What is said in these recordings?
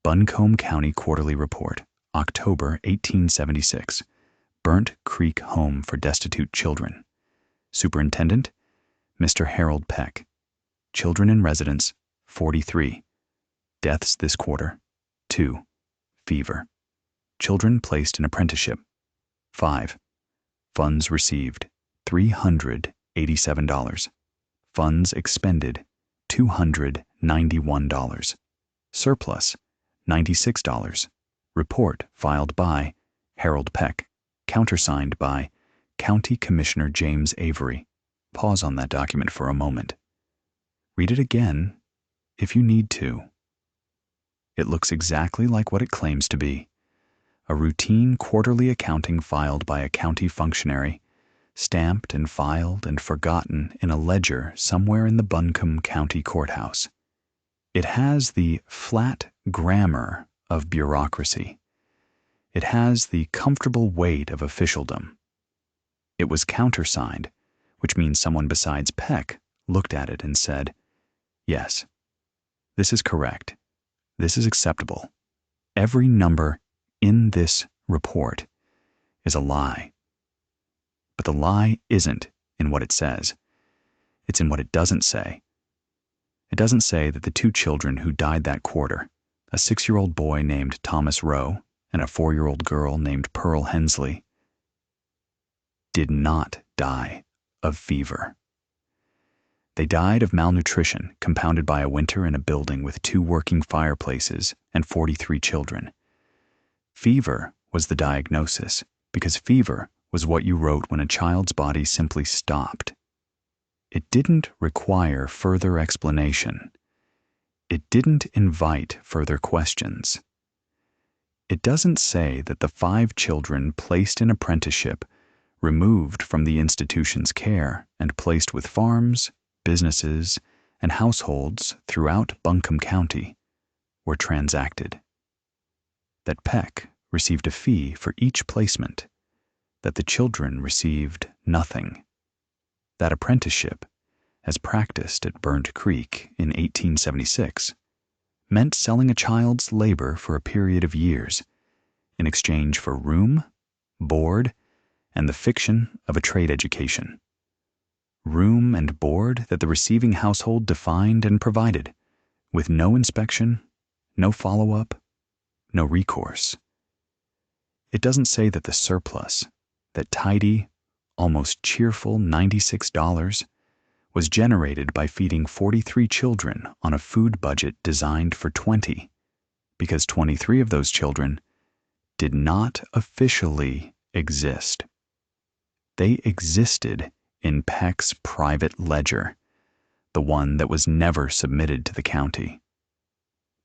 Buncombe County Quarterly Report, October 1876. Burnt Creek Home for Destitute Children. Superintendent, Mr. Harold Peck. Children in residence, 43. Deaths this quarter, 2. Fever. Children placed in apprenticeship, 5. Funds received, $387. Funds expended, $291. Surplus, $96. Report filed by Harold Peck, countersigned by County Commissioner James Avery. Pause on that document for a moment. Read it again if you need to. It looks exactly like what it claims to be. A routine quarterly accounting filed by a county functionary, stamped and filed and forgotten in a ledger somewhere in the Buncombe County Courthouse. It has the flat grammar of bureaucracy. It has the comfortable weight of officialdom. It was countersigned, which means someone besides Peck looked at it and said, "Yes, this is correct. This is acceptable. Every number in this report is a lie." But the lie isn't in what it says. It's in what it doesn't say. It doesn't say that the 2 children who died that quarter, a 6-year-old boy named Thomas Rowe and a 4-year-old girl named Pearl Hensley, did not die of fever. They died of malnutrition compounded by a winter in a building with 2 working fireplaces and 43 children. Fever was the diagnosis, because fever was what you wrote when a child's body simply stopped. It didn't require further explanation. It didn't invite further questions. It doesn't say that the 5 children placed in apprenticeship, removed from the institution's care and placed with farms, businesses, and households throughout Buncombe County, were transacted. That Peck received a fee for each placement, that the children received nothing. That apprenticeship, as practiced at Burnt Creek in 1876, meant selling a child's labor for a period of years in exchange for room, board, and the fiction of a trade education. Room and board that the receiving household defined and provided, with no inspection, no follow-up, no recourse. It doesn't say that the surplus, that tidy, almost cheerful $96, was generated by feeding 43 children on a food budget designed for 20, because 23 of those children did not officially exist. They existed in Peck's private ledger, the one that was never submitted to the county.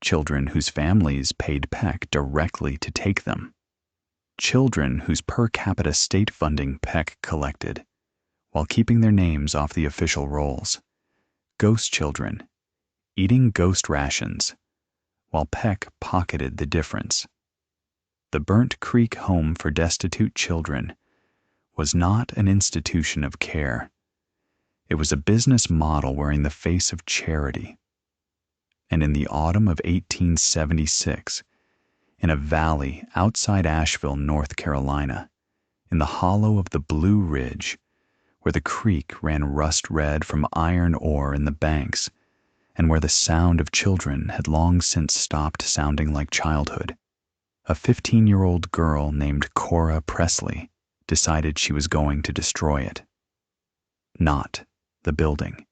Children whose families paid Peck directly to take them. Children whose per capita state funding Peck collected, while keeping their names off the official rolls. Ghost children, eating ghost rations, while Peck pocketed the difference. The Burnt Creek Home for Destitute Children was not an institution of care. It was a business model wearing the face of charity. And in the autumn of 1876, in a valley outside Asheville, North Carolina, in the hollow of the Blue Ridge, where the creek ran rust-red from iron ore in the banks, and where the sound of children had long since stopped sounding like childhood, a 15-year-old girl named Cora Presley decided she was going to destroy it. Not the building.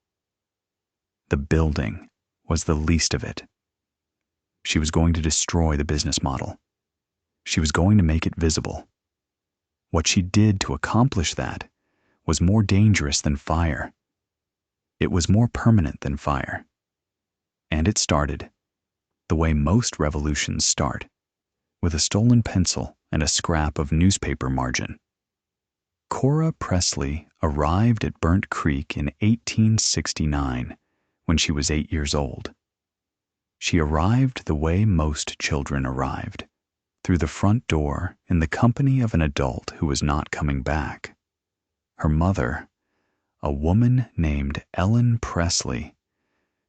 The building was the least of it. She was going to destroy the business model. She was going to make it visible. What she did to accomplish that was more dangerous than fire. It was more permanent than fire. And it started, the way most revolutions start, with a stolen pencil and a scrap of newspaper margin. Cora Presley arrived at Burnt Creek in 1869 when she was 8 years old. She arrived the way most children arrived, through the front door in the company of an adult who was not coming back. Her mother, a woman named Ellen Presley,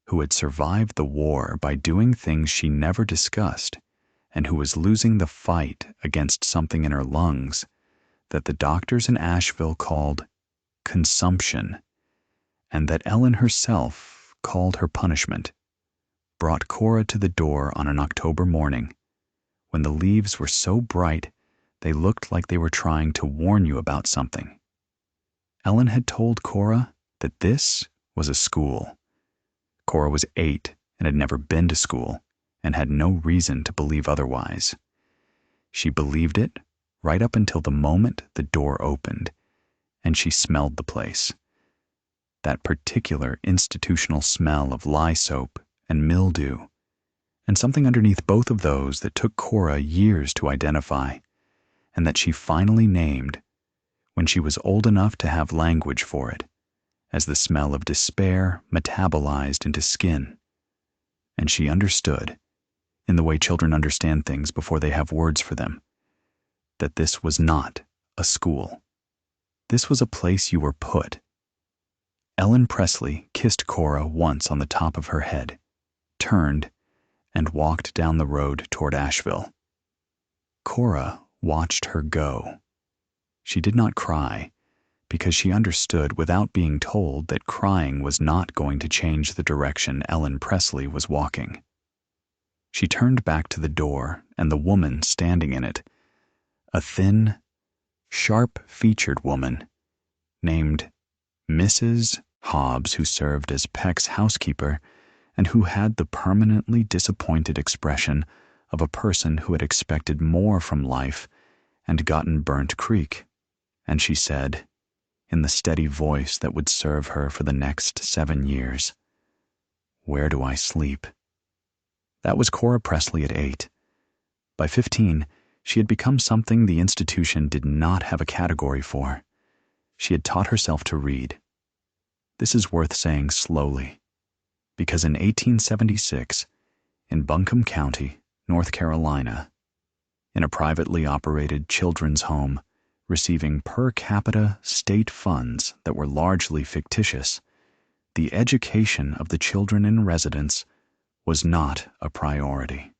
who had survived the war by doing things she never discussed and who was losing the fight against something in her lungs that the doctors in Asheville called consumption, and that Ellen herself called her punishment, brought Cora to the door on an October morning when the leaves were so bright they looked like they were trying to warn you about something. Ellen had told Cora that this was a school. Cora was 8 and had never been to school and had no reason to believe otherwise. She believed it right up until the moment the door opened and she smelled the place. That particular institutional smell of lye soap and mildew, and something underneath both of those that took Cora years to identify, and that she finally named when she was old enough to have language for it, as the smell of despair metabolized into skin. And she understood, in the way children understand things before they have words for them, that this was not a school. This was a place you were put. Ellen Presley kissed Cora once on the top of her head, turned, and walked down the road toward Asheville. Cora watched her go. She did not cry, because she understood without being told that crying was not going to change the direction Ellen Presley was walking. She turned back to the door and the woman standing in it, a thin, sharp-featured woman named Mrs. Hobbs, who served as Peck's housekeeper and who had the permanently disappointed expression of a person who had expected more from life and gotten Burnt Creek. And she said, in the steady voice that would serve her for the next 7 years, "Where do I sleep?" That was Cora Presley at 8. By 15, she had become something the institution did not have a category for. She had taught herself to read. This is worth saying slowly, because in 1876, in Buncombe County, North Carolina, in a privately operated children's home, receiving per capita state funds that were largely fictitious, the education of the children in residence was not a priority.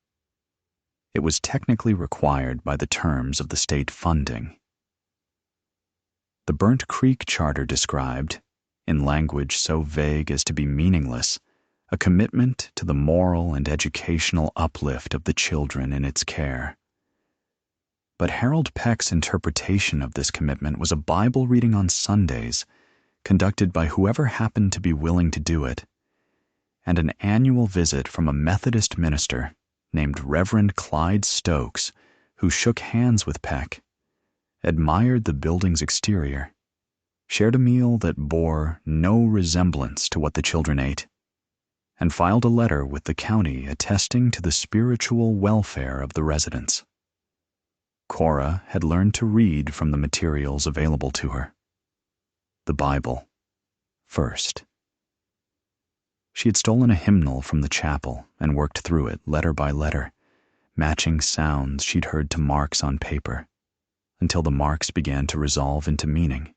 It was technically required by the terms of the state funding. The Burnt Creek Charter described, in language so vague as to be meaningless, a commitment to the moral and educational uplift of the children in its care. But Harold Peck's interpretation of this commitment was a Bible reading on Sundays, conducted by whoever happened to be willing to do it, and an annual visit from a Methodist minister named Reverend Clyde Stokes, who shook hands with Peck, admired the building's exterior, shared a meal that bore no resemblance to what the children ate, and filed a letter with the county attesting to the spiritual welfare of the residents. Cora had learned to read from the materials available to her. The Bible, first. She had stolen a hymnal from the chapel and worked through it letter by letter, matching sounds she'd heard to marks on paper, until the marks began to resolve into meaning.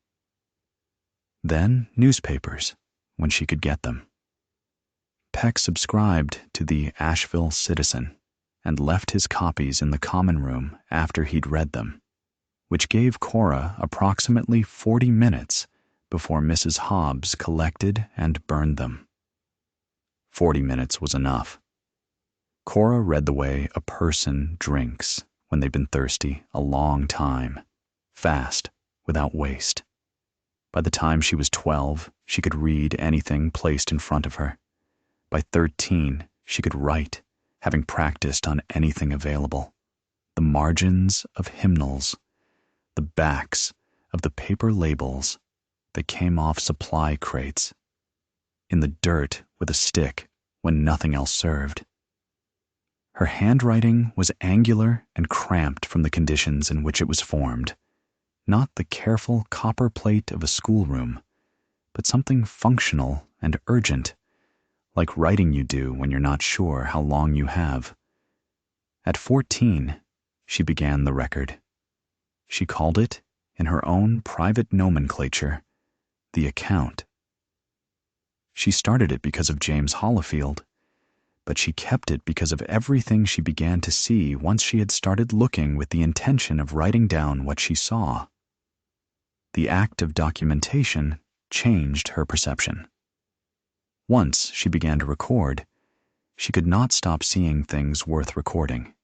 Then newspapers, when she could get them. Peck subscribed to the Asheville Citizen and left his copies in the common room after he'd read them, which gave Cora approximately 40 minutes before Mrs. Hobbs collected and burned them. 40 minutes was enough. Cora read the way a person drinks when they've been thirsty a long time, fast, without waste. By the time she was 12, she could read anything placed in front of her. By 13, she could write, having practiced on anything available. The margins of hymnals, the backs of the paper labels that came off supply crates, in the dirt with a stick when nothing else served. Her handwriting was angular and cramped from the conditions in which it was formed, not the careful copper plate of a schoolroom, but something functional and urgent, like writing you do when you're not sure how long you have. At 14, she began the record. She called it, in her own private nomenclature, the account. She started it because of James Hollifield, but she kept it because of everything she began to see once she had started looking with the intention of writing down what she saw. The act of documentation changed her perception. Once she began to record, she could not stop seeing things worth recording.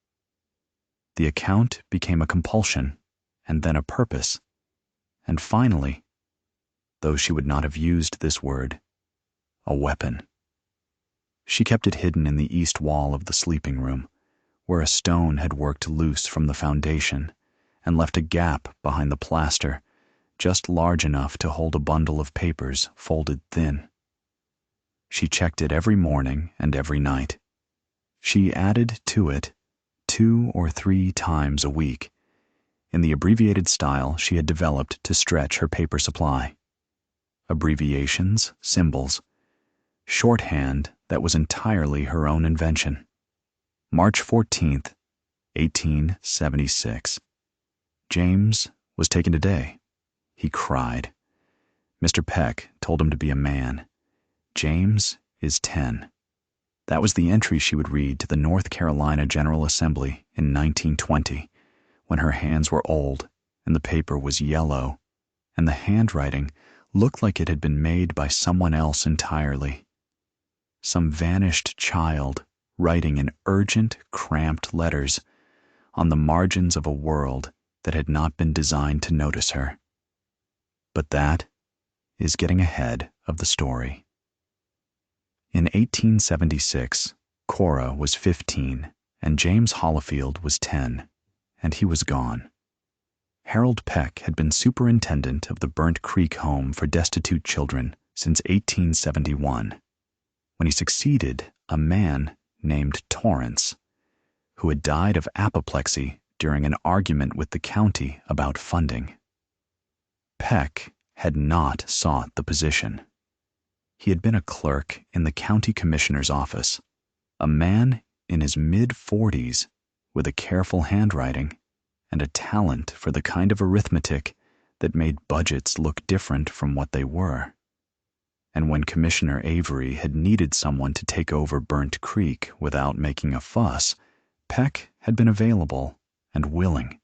The account became a compulsion, and then a purpose, and finally, though she would not have used this word, a weapon. She kept it hidden in the east wall of the sleeping room, where a stone had worked loose from the foundation and left a gap behind the plaster, just large enough to hold a bundle of papers folded thin. She checked it every morning and every night. She added to it 2 or 3 times a week, in the abbreviated style she had developed to stretch her paper supply. Abbreviations, symbols, shorthand that was entirely her own invention. March 14th, 1876. James was taken today. He cried. Mr. Peck told him to be a man. James is 10. That was the entry she would read to the North Carolina General Assembly in 1920, when her hands were old and the paper was yellow, and the handwriting looked like it had been made by someone else entirely. Some vanished child writing in urgent, cramped letters on the margins of a world that had not been designed to notice her. But that is getting ahead of the story. In 1876, Cora was 15 and James Hollifield was 10, and he was gone. Harold Peck had been superintendent of the Burnt Creek home for destitute children since 1871, when he succeeded a man named Torrance, who had died of apoplexy during an argument with the county about funding. Peck had not sought the position. He had been a clerk in the county commissioner's office, a man in his mid-40s with a careful handwriting and a talent for the kind of arithmetic that made budgets look different from what they were. And when Commissioner Avery had needed someone to take over Burnt Creek without making a fuss, Peck had been available and willing.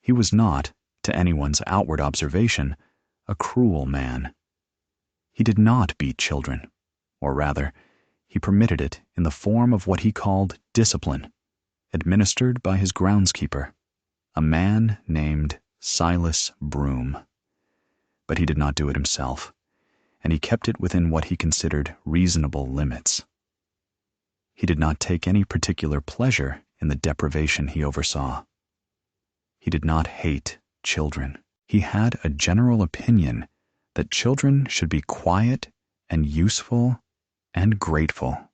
He was not, to anyone's outward observation, a cruel man. He did not beat children, or rather, he permitted it in the form of what he called discipline, administered by his groundskeeper, a man named Silas Broom. But he did not do it himself, and he kept it within what he considered reasonable limits. He did not take any particular pleasure in the deprivation he oversaw. He did not hate children. He had a general opinion that children should be quiet and useful and grateful,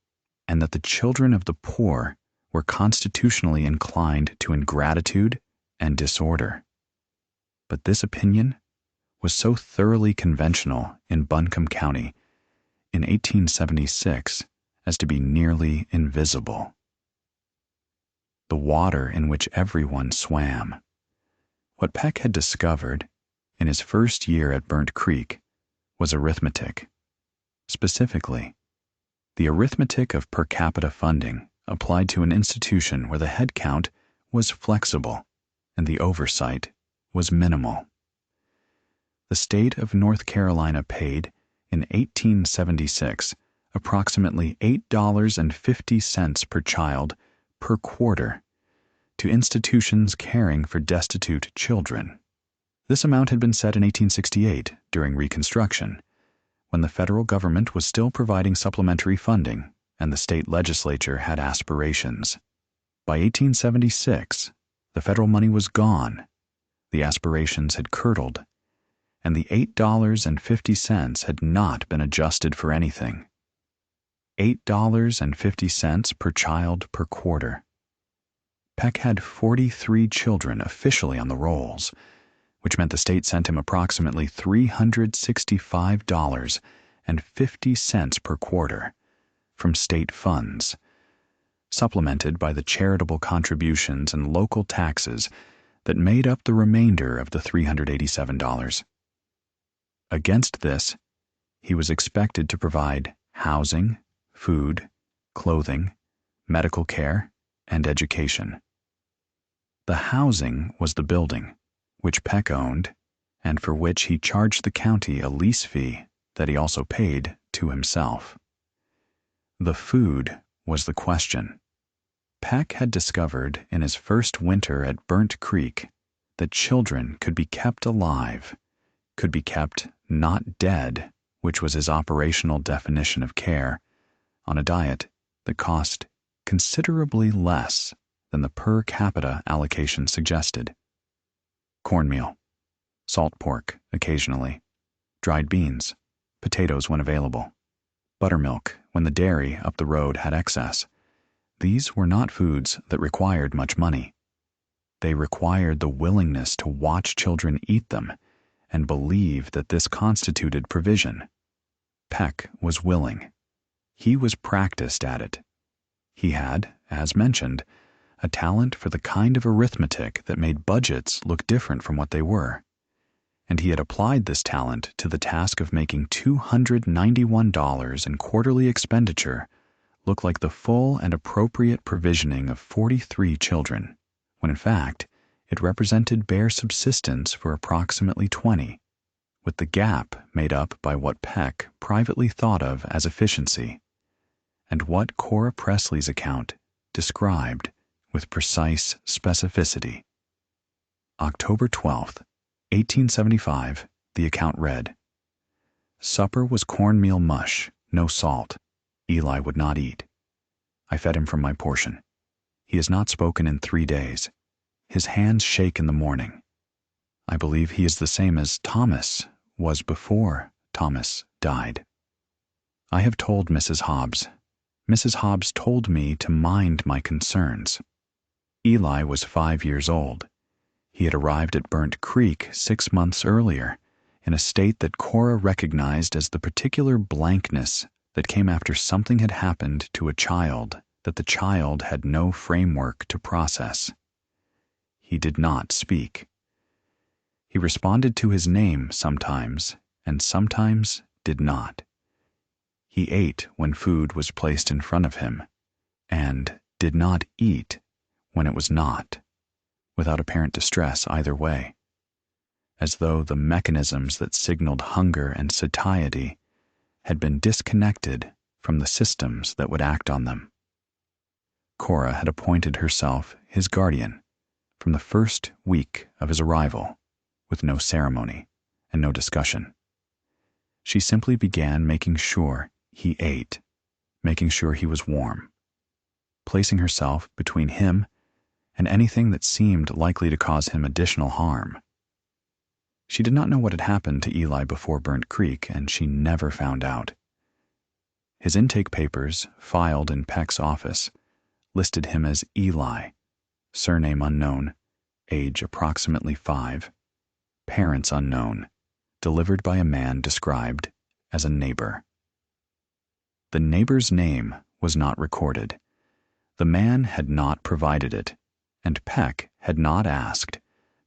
and that the children of the poor were constitutionally inclined to ingratitude and disorder. But this opinion was so thoroughly conventional in Buncombe County in 1876 as to be nearly invisible. The water in which everyone swam. What Peck had discovered in his first year at Burnt Creek was arithmetic. Specifically, the arithmetic of per capita funding applied to an institution where the head count was flexible and the oversight was minimal. The state of North Carolina paid, in 1876, approximately $8.50 per child per quarter to institutions caring for destitute children. This amount had been set in 1868 during Reconstruction, when the federal government was still providing supplementary funding and the state legislature had aspirations. By 1876, the federal money was gone, the aspirations had curdled, and the $8.50 had not been adjusted for anything. $8.50 per child per quarter. Peck had 43 children officially on the rolls, which meant the state sent him approximately $365.50 per quarter from state funds, supplemented by the charitable contributions and local taxes that made up the remainder of the $387. Against this, he was expected to provide housing, food, clothing, medical care, and education. The housing was the building, which Peck owned, and for which he charged the county a lease fee that he also paid to himself. The food was the question. Peck had discovered in his first winter at Burnt Creek that children could be kept alive, could be kept not dead, which was his operational definition of care, on a diet that cost considerably less than the per capita allocation suggested. Cornmeal, salt pork occasionally, dried beans, potatoes when available, buttermilk when the dairy up the road had excess. These were not foods that required much money. They required the willingness to watch children eat them and believe that this constituted provision. Peck was willing. He was practiced at it. He had, as mentioned, a talent for the kind of arithmetic that made budgets look different from what they were. And he had applied this talent to the task of making $291 in quarterly expenditure look like the full and appropriate provisioning of 43 children, when in fact it represented bare subsistence for approximately 20, with the gap made up by what Peck privately thought of as efficiency, and what Cora Presley's account described with precise specificity. October 12th, 1875, the account read, "Supper was cornmeal mush, no salt. Eli would not eat. I fed him from my portion. He has not spoken in 3 days. His hands shake in the morning. I believe he is the same as Thomas was before Thomas died. I have told Mrs. Hobbs. Mrs. Hobbs told me to mind my concerns. Eli was 5 years old. He had arrived at Burnt Creek 6 months earlier, in a state that Cora recognized as the particular blankness that came after something had happened to a child that the child had no framework to process. He did not speak. He responded to his name sometimes, and sometimes did not. He ate when food was placed in front of him, and did not eat when it was not, without apparent distress either way, as though the mechanisms that signaled hunger and satiety had been disconnected from the systems that would act on them. Cora had appointed herself his guardian from the first week of his arrival, with no ceremony and no discussion. She simply began making sure he ate, making sure he was warm, placing herself between him and anything that seemed likely to cause him additional harm. She did not know what had happened to Eli before Burnt Creek, and she never found out. His intake papers, filed in Peck's office, listed him as Eli, surname unknown, age approximately 5, parents unknown, delivered by a man described as a neighbor. The neighbor's name was not recorded. The man had not provided it, and Peck had not asked,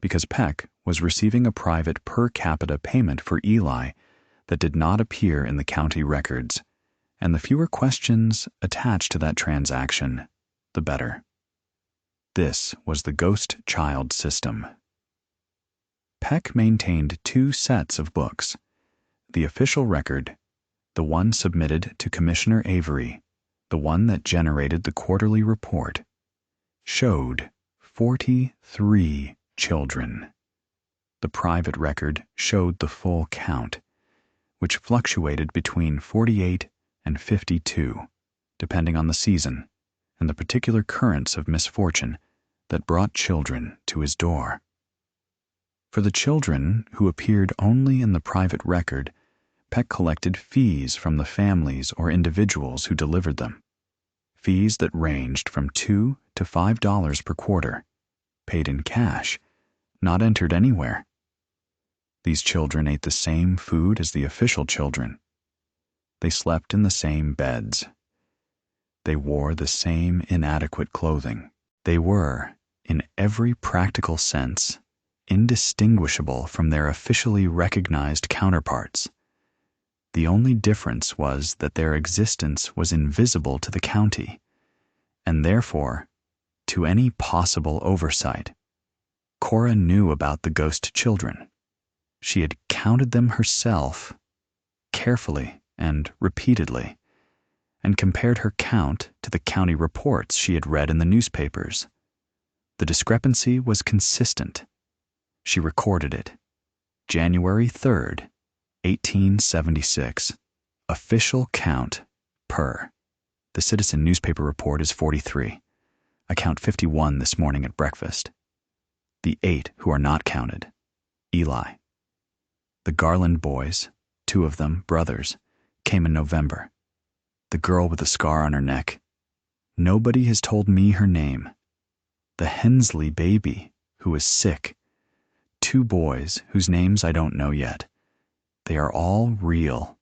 because Peck was receiving a private per capita payment for Eli that did not appear in the county records, and the fewer questions attached to that transaction, the better. This was the ghost child system. Peck maintained 2 sets of books. The official record, the one submitted to Commissioner Avery, the one that generated the quarterly report, showed 43 children. The private record showed the full count, which fluctuated between 48 and 52, depending on the season and the particular currents of misfortune that brought children to his door. For the children who appeared only in the private record, Peck collected fees from the families or individuals who delivered them, fees that ranged from $2 to $5 per quarter, paid in cash, not entered anywhere. These children ate the same food as the official children. They slept in the same beds. They wore the same inadequate clothing. They were, in every practical sense, indistinguishable from their officially recognized counterparts. The only difference was that their existence was invisible to the county, and therefore to any possible oversight. Cora knew about the ghost children. She had counted them herself, carefully and repeatedly, and compared her count to the county reports she had read in the newspapers. The discrepancy was consistent. She recorded it. January 3rd, 1876. Official count per. The Citizen newspaper report is 43. I count 51 this morning at breakfast. The 8 who are not counted. Eli. The Garland boys, 2 of them brothers, came in November. The girl with the scar on her neck. Nobody has told me her name. The Hensley baby, who is sick. 2 boys whose names I don't know yet. They are all real.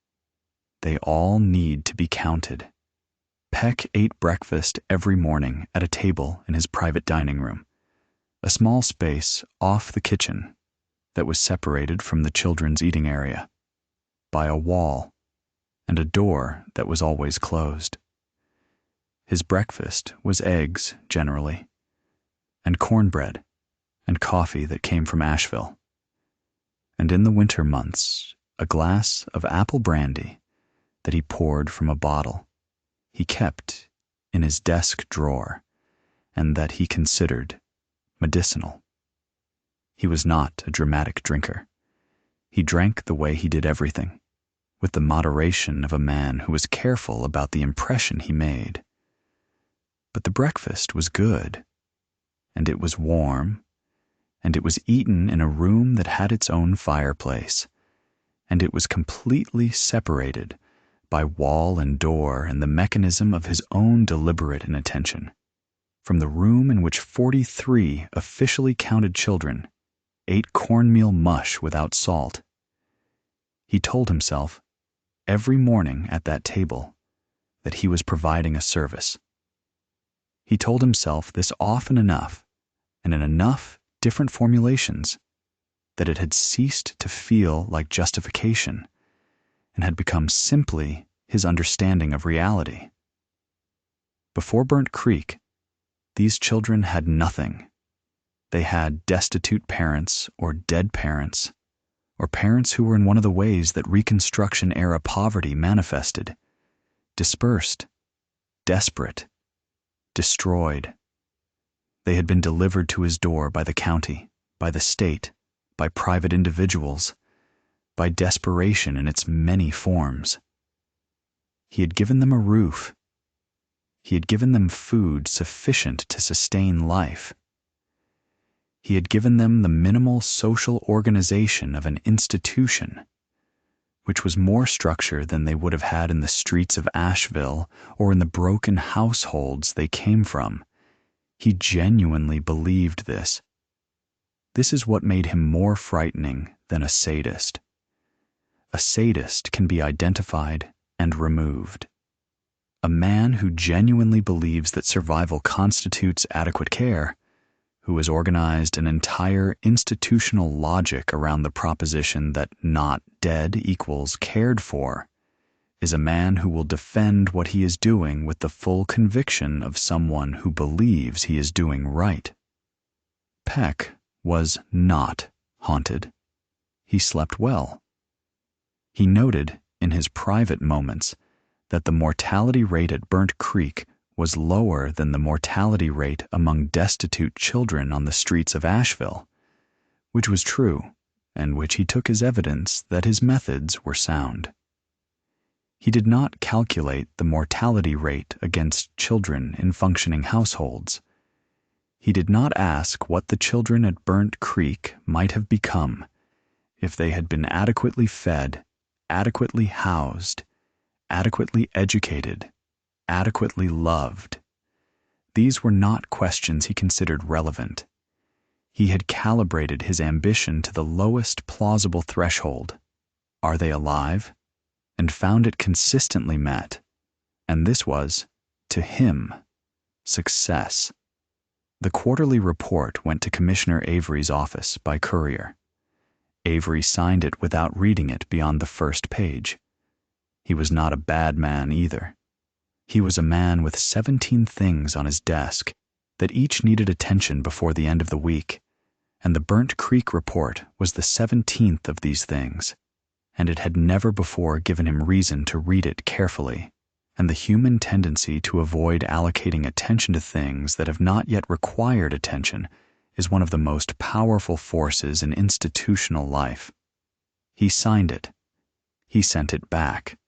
They all need to be counted. Peck ate breakfast every morning at a table in his private dining room, a small space off the kitchen that was separated from the children's eating area by a wall and a door that was always closed. His breakfast was eggs, generally, and cornbread, and coffee that came from Asheville, and in the winter months, a glass of apple brandy that he poured from a bottle he kept in his desk drawer, and that he considered medicinal. He was not a dramatic drinker. He drank the way he did everything, with the moderation of a man who was careful about the impression he made. But the breakfast was good, and it was warm, and it was eaten in a room that had its own fireplace, and it was completely separated by wall and door and the mechanism of his own deliberate inattention from the room in which 43 officially counted children ate cornmeal mush without salt. He told himself every morning at that table that he was providing a service. He told himself this often enough, and in enough different formulations, that it had ceased to feel like justification and had become simply his understanding of reality. Before Burnt Creek, these children had nothing. They had destitute parents or dead parents, or parents who were in one of the ways that Reconstruction-era poverty manifested: dispersed, desperate, destroyed. They had been delivered to his door by the county, by the state, by private individuals, by desperation in its many forms. He had given them a roof. He had given them food sufficient to sustain life. He had given them the minimal social organization of an institution, which was more structure than they would have had in the streets of Asheville or in the broken households they came from. He genuinely believed this. This is what made him more frightening than a sadist. A sadist can be identified and removed. A man who genuinely believes that survival constitutes adequate care, who has organized an entire institutional logic around the proposition that not dead equals cared for, is a man who will defend what he is doing with the full conviction of someone who believes he is doing right. Peck was not haunted. He slept well. He noted, in his private moments, that the mortality rate at Burnt Creek was lower than the mortality rate among destitute children on the streets of Asheville, which was true, and which he took as evidence that his methods were sound. He did not calculate the mortality rate against children in functioning households. He did not ask what the children at Burnt Creek might have become if they had been adequately fed, adequately housed, adequately educated, adequately loved. These were not questions he considered relevant. He had calibrated his ambition to the lowest plausible threshold. Are they alive? And found it consistently met. And this was, to him, success. The quarterly report went to Commissioner Avery's office by courier. Avery signed it without reading it beyond the first page. He was not a bad man either. He was a man with 17 things on his desk that each needed attention before the end of the week, and the Burnt Creek report was the 17th of these things, and it had never before given him reason to read it carefully, and the human tendency to avoid allocating attention to things that have not yet required attention is one of the most powerful forces in institutional life. He signed it. He sent it back.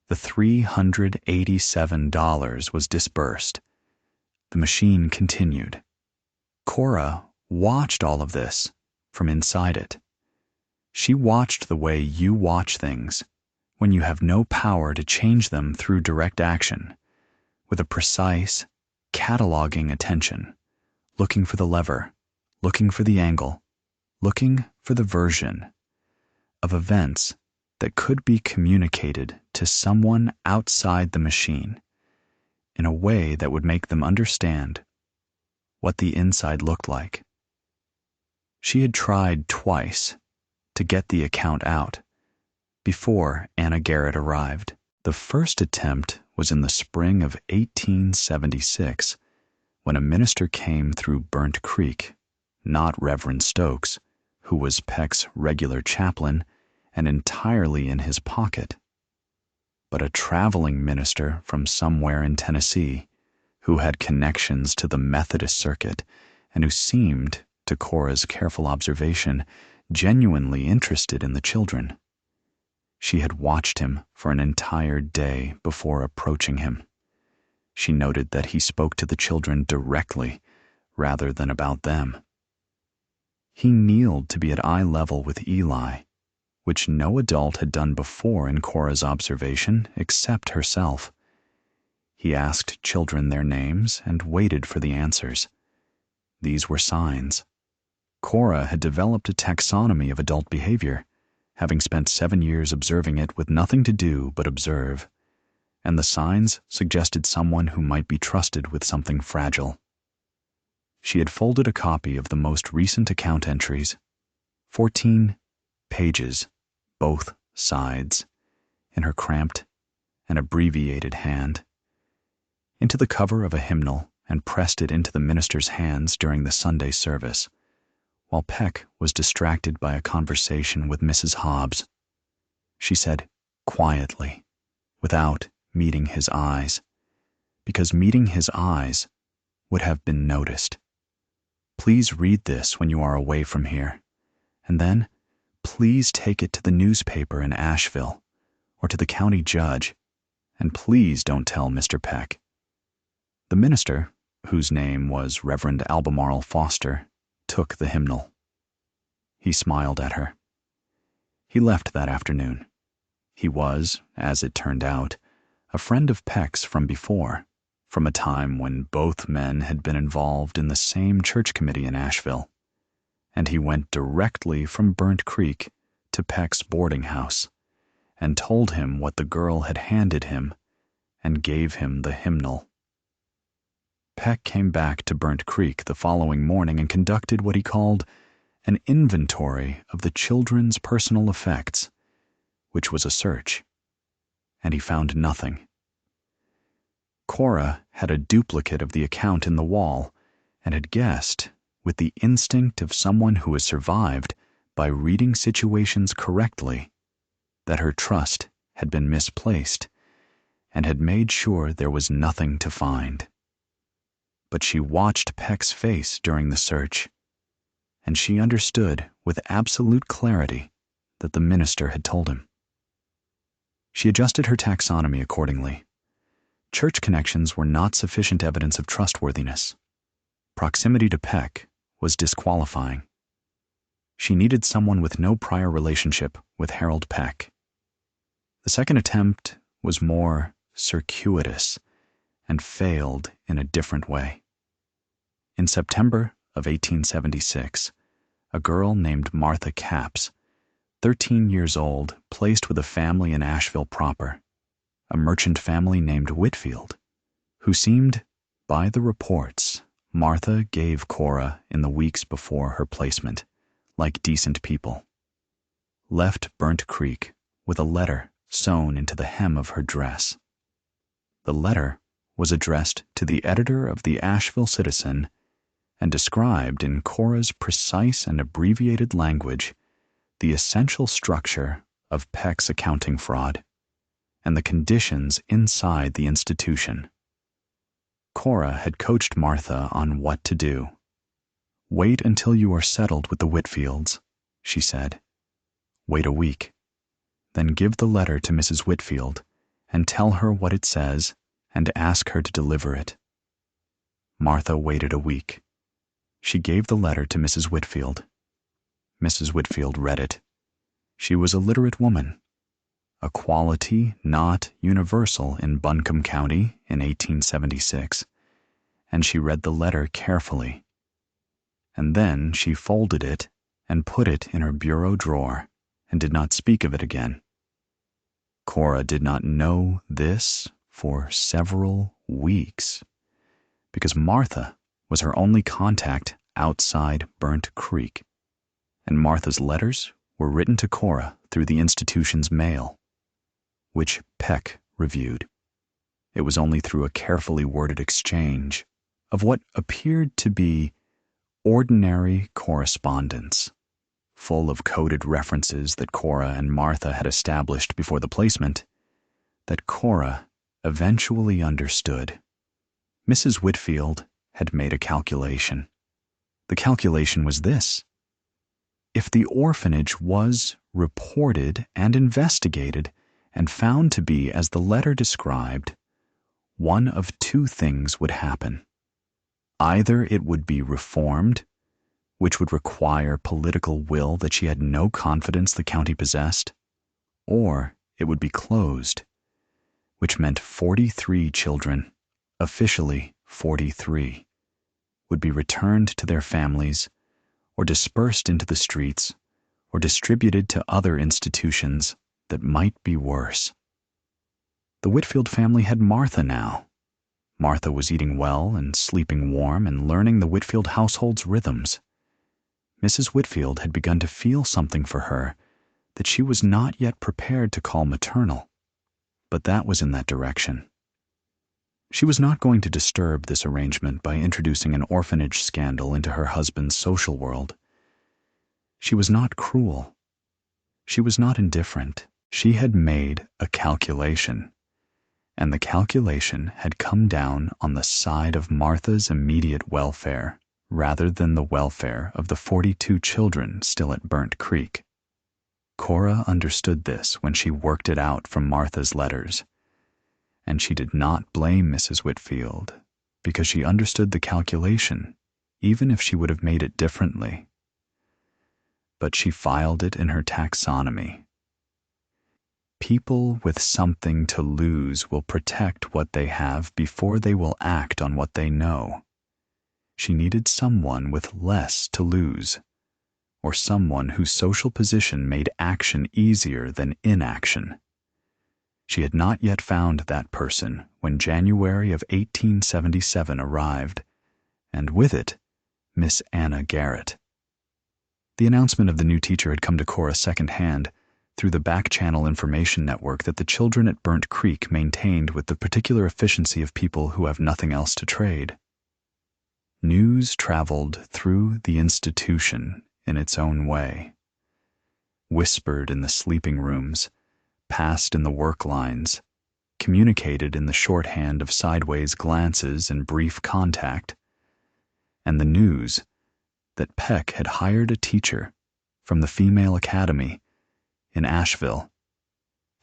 The $387 was disbursed. The machine continued. Cora watched all of this from inside it. She watched the way you watch things when you have no power to change them through direct action, with a precise, cataloging attention, looking for the lever, looking for the angle, looking for the version of events that could be communicated to someone outside the machine in a way that would make them understand what the inside looked like. She had tried twice to get the account out before Anna Garrett arrived. The first attempt was in the spring of 1876, when a minister came through Burnt Creek, not Reverend Stokes, who was Peck's regular chaplain and entirely in his pocket, but a traveling minister from somewhere in Tennessee who had connections to the Methodist circuit and who seemed, to Cora's careful observation, genuinely interested in the children. She had watched him for an entire day before approaching him. She noted that he spoke to the children directly rather than about them. He kneeled to be at eye level with Eli, which no adult had done before in Cora's observation except herself. He asked children their names and waited for the answers. These were signs. Cora had developed a taxonomy of adult behavior, having spent 7 years observing it with nothing to do but observe, and the signs suggested someone who might be trusted with something fragile. She had folded a copy of the most recent account entries, 14 pages, both sides, in her cramped and abbreviated hand, into the cover of a hymnal and pressed it into the minister's hands during the Sunday service, while Peck was distracted by a conversation with Mrs. Hobbs. She said quietly, without meeting his eyes, because meeting his eyes would have been noticed. Please read this when you are away from here, and then please take it to the newspaper in Asheville or to the county judge, and please don't tell Mr. Peck. The minister, whose name was Reverend Albemarle Foster, took the hymnal. He smiled at her. He left that afternoon. He was, as it turned out, a friend of Peck's from before, from a time when both men had been involved in the same church committee in Asheville, and he went directly from Burnt Creek to Peck's boarding house and told him what the girl had handed him and gave him the hymnal. Peck came back to Burnt Creek the following morning and conducted what he called an inventory of the children's personal effects, which was a search, and he found nothing. Cora had a duplicate of the account in the wall and had guessed, with the instinct of someone who has survived by reading situations correctly, that her trust had been misplaced and had made sure there was nothing to find. But she watched Peck's face during the search, and she understood with absolute clarity that the minister had told him. She adjusted her taxonomy accordingly. Church connections were not sufficient evidence of trustworthiness. Proximity to Peck was disqualifying. She needed someone with no prior relationship with Harold Peck. The second attempt was more circuitous and failed in a different way. In September of 1876, a girl named Martha Capps, 13 years old, placed with a family in Asheville proper, a merchant family named Whitfield, who seemed, by the reports Martha gave Cora in the weeks before her placement, like decent people, left Burnt Creek with a letter sewn into the hem of her dress. The letter was addressed to the editor of the Asheville Citizen and described in Cora's precise and abbreviated language the essential structure of Peck's accounting fraud and the conditions inside the institution. Cora had coached Martha on what to do. "Wait until you are settled with the Whitfields," she said. "Wait a week. Then give the letter to Mrs. Whitfield and tell her what it says and ask her to deliver it." Martha waited a week. She gave the letter to Mrs. Whitfield. Mrs. Whitfield read it. She was a literate woman, a quality not universal in Buncombe County in 1876, and she read the letter carefully. And then she folded it and put it in her bureau drawer and did not speak of it again. Cora did not know this for several weeks, because Martha was her only contact outside Burnt Creek, and Martha's letters were written to Cora through the institution's mail, which Peck reviewed. It was only through a carefully worded exchange of what appeared to be ordinary correspondence, full of coded references that Cora and Martha had established before the placement, that Cora eventually understood. Mrs. Whitfield had made a calculation. The calculation was this: if the orphanage was reported and investigated and found to be as the letter described, one of two things would happen. Either it would be reformed, which would require political will that she had no confidence the county possessed, or it would be closed, which meant 43 children, officially 43, would be returned to their families or dispersed into the streets or distributed to other institutions that might be worse. The Whitfield family had Martha now. Martha was eating well and sleeping warm and learning the Whitfield household's rhythms. Mrs. Whitfield had begun to feel something for her that she was not yet prepared to call maternal, but that was in that direction. She was not going to disturb this arrangement by introducing an orphanage scandal into her husband's social world. She was not cruel. She was not indifferent. She had made a calculation, and the calculation had come down on the side of Martha's immediate welfare rather than the welfare of the 42 children still at Burnt Creek. Cora understood this when she worked it out from Martha's letters, and she did not blame Mrs. Whitfield because she understood the calculation, even if she would have made it differently. But she filed it in her taxonomy. People with something to lose will protect what they have before they will act on what they know. She needed someone with less to lose, or someone whose social position made action easier than inaction. She had not yet found that person when January of 1877 arrived, and with it, Miss Anna Garrett. The announcement of the new teacher had come to Cora secondhand through the back-channel information network that the children at Burnt Creek maintained with the particular efficiency of people who have nothing else to trade. News traveled through the institution in its own way, whispered in the sleeping rooms, passed in the work lines, communicated in the shorthand of sideways glances and brief contact, and the news that Peck had hired a teacher from the female academy in Asheville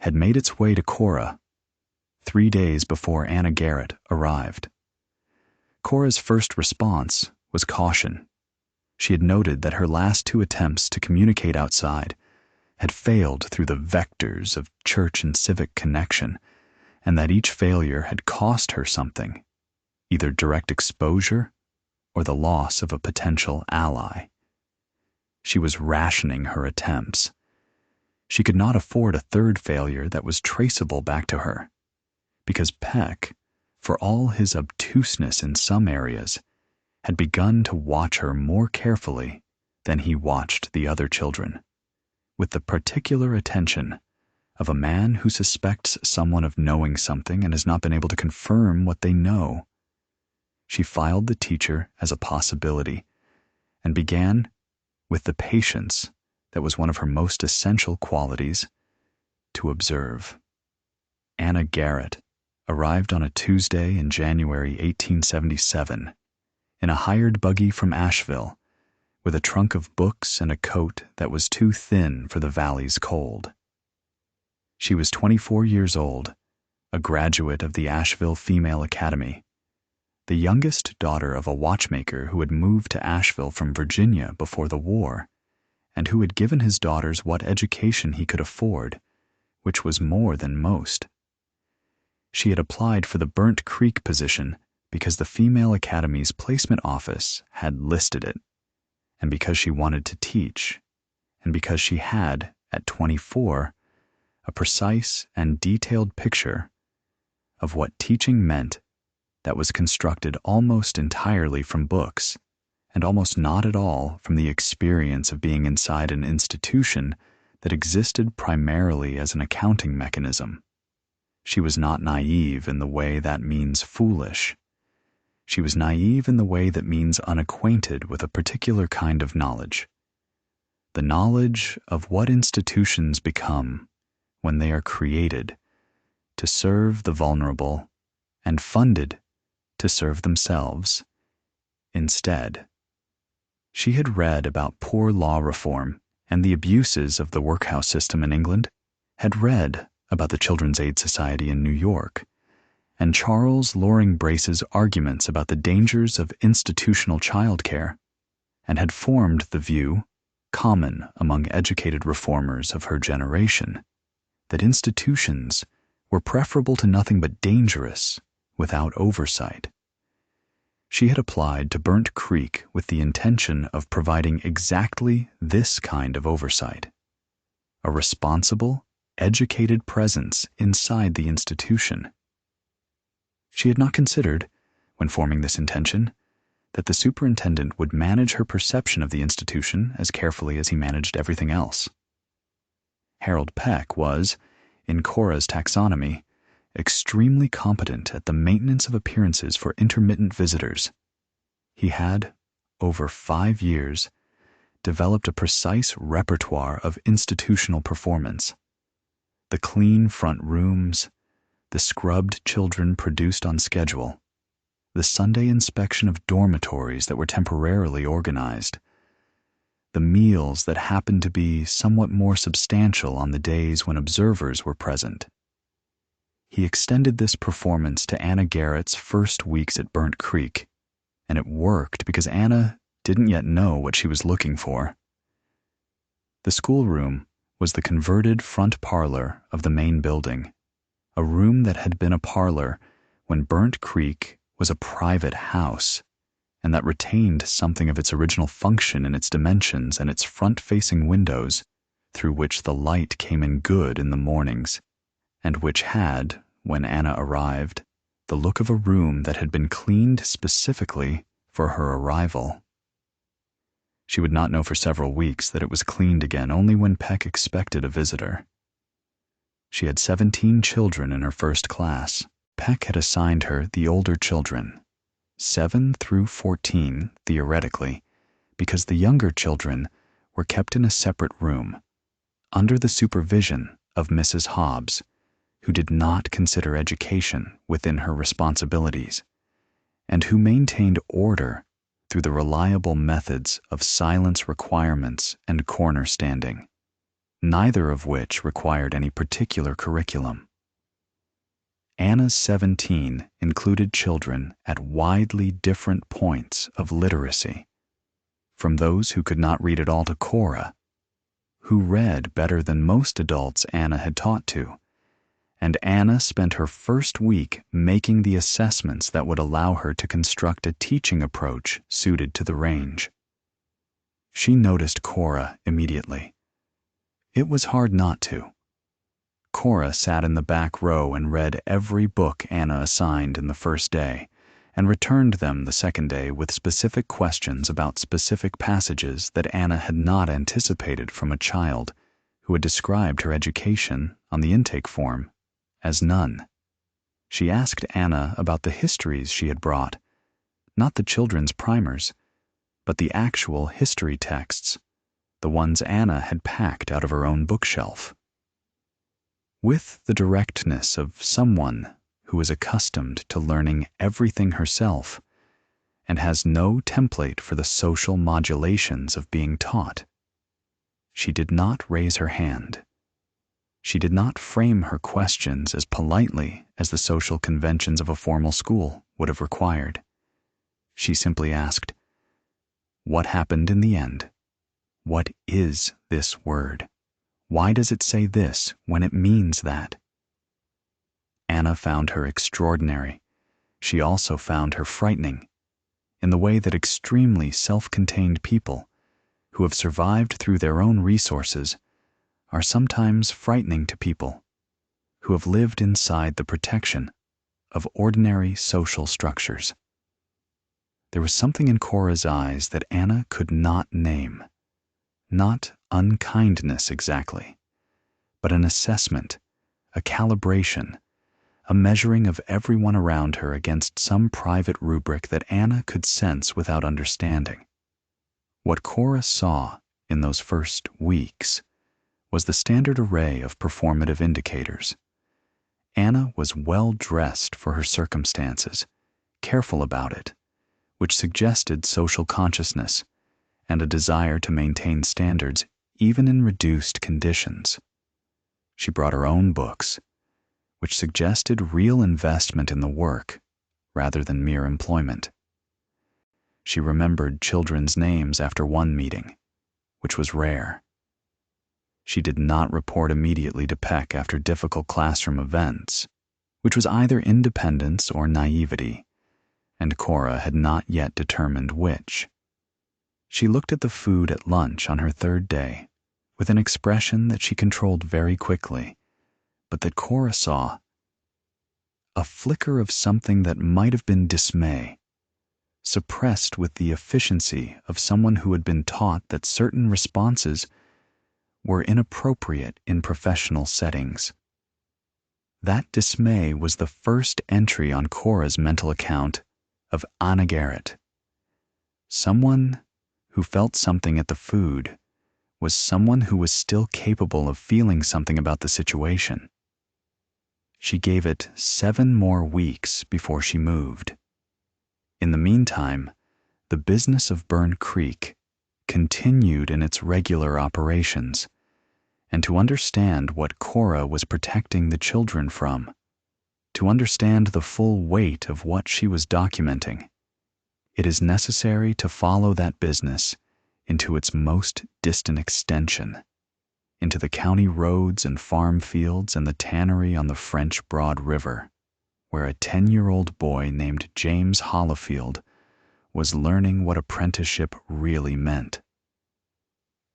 had made its way to Cora 3 days before Anna Garrett arrived. Cora's first response was caution. She had noted that her last 2 attempts to communicate outside had failed through the vectors of church and civic connection, and that each failure had cost her something, either direct exposure or the loss of a potential ally. She was rationing her attempts. She could not afford a 3rd failure that was traceable back to her, because Peck, for all his obtuseness in some areas, had begun to watch her more carefully than he watched the other children, with the particular attention of a man who suspects someone of knowing something and has not been able to confirm what they know. She filed the teacher as a possibility and began, with the patience that was one of her most essential qualities, to observe. Anna Garrett arrived on a Tuesday in January 1877 in a hired buggy from Asheville with a trunk of books and a coat that was too thin for the valley's cold. She was 24 years old, a graduate of the Asheville Female Academy, the youngest daughter of a watchmaker who had moved to Asheville from Virginia before the war, and who had given his daughters what education he could afford, which was more than most. She had applied for the Burnt Creek position because the Female Academy's placement office had listed it, and because she wanted to teach, and because she had, at 24, a precise and detailed picture of what teaching meant that was constructed almost entirely from books, and almost not at all from the experience of being inside an institution that existed primarily as an accounting mechanism. She was not naive in the way that means foolish. She was naive in the way that means unacquainted with a particular kind of knowledge. The knowledge of what institutions become when they are created to serve the vulnerable and funded to serve themselves instead. She had read about poor law reform and the abuses of the workhouse system in England, had read about the Children's Aid Society in New York, and Charles Loring Brace's arguments about the dangers of institutional childcare, and had formed the view, common among educated reformers of her generation, that institutions were preferable to nothing but dangerous without oversight. She had applied to Burnt Creek with the intention of providing exactly this kind of oversight, a responsible, educated presence inside the institution. She had not considered, when forming this intention, that the superintendent would manage her perception of the institution as carefully as he managed everything else. Harold Peck was, in Cora's taxonomy, extremely competent at the maintenance of appearances for intermittent visitors. He had, over 5 years, developed a precise repertoire of institutional performance. The clean front rooms, the scrubbed children produced on schedule, the Sunday inspection of dormitories that were temporarily organized, the meals that happened to be somewhat more substantial on the days when observers were present. He extended this performance to Anna Garrett's first weeks at Burnt Creek, and it worked because Anna didn't yet know what she was looking for. The schoolroom was the converted front parlor of the main building, a room that had been a parlor when Burnt Creek was a private house, and that retained something of its original function in its dimensions and its front-facing windows, through which the light came in good in the mornings, and which had, when Anna arrived, the look of a room that had been cleaned specifically for her arrival. She would not know for several weeks that it was cleaned again only when Peck expected a visitor. She had 17 children in her first class. Peck had assigned her the older children, 7 through 14 theoretically, because the younger children were kept in a separate room, under the supervision of Mrs. Hobbs, who did not consider education within her responsibilities, and who maintained order through the reliable methods of silence requirements and corner standing, neither of which required any particular curriculum. Anna's 17 included children at widely different points of literacy, from those who could not read at all to Cora, who read better than most adults Anna had taught to, and Anna spent her first week making the assessments that would allow her to construct a teaching approach suited to the range. She noticed Cora immediately. It was hard not to. Cora sat in the back row and read every book Anna assigned in the first day, and returned them the second day with specific questions about specific passages that Anna had not anticipated from a child who had described her education on the intake form as none. She asked Anna about the histories she had brought, not the children's primers, but the actual history texts, the ones Anna had packed out of her own bookshelf. With the directness of someone who is accustomed to learning everything herself and has no template for the social modulations of being taught, she did not raise her hand. She did not frame her questions as politely as the social conventions of a formal school would have required. She simply asked, "What happened in the end? What is this word? Why does it say this when it means that?" Anna found her extraordinary. She also found her frightening, in the way that extremely self-contained people who have survived through their own resources are sometimes frightening to people who have lived inside the protection of ordinary social structures. There was something in Cora's eyes that Anna could not name. Not unkindness exactly, but an assessment, a calibration, a measuring of everyone around her against some private rubric that Anna could sense without understanding. What Cora saw in those first weeks was the standard array of performative indicators. Anna was well dressed for her circumstances, careful about it, which suggested social consciousness and a desire to maintain standards even in reduced conditions. She brought her own books, which suggested real investment in the work rather than mere employment. She remembered children's names after one meeting, which was rare. She did not report immediately to Peck after difficult classroom events, which was either independence or naivety, and Cora had not yet determined which. She looked at the food at lunch on her third day with an expression that she controlled very quickly, but that Cora saw. A flicker of something that might have been dismay, suppressed with the efficiency of someone who had been taught that certain responses were inappropriate in professional settings. That dismay was the first entry on Cora's mental account of Anna Garrett. Someone who felt something at the food was someone who was still capable of feeling something about the situation. She gave it 7 more weeks before she moved. In the meantime, the business of Burnt Creek continued in its regular operations, and to understand what Cora was protecting the children from, to understand the full weight of what she was documenting, it is necessary to follow that business into its most distant extension, into the county roads and farm fields and the tannery on the French Broad River, where a 10-year-old boy named James Hollifield was learning what apprenticeship really meant.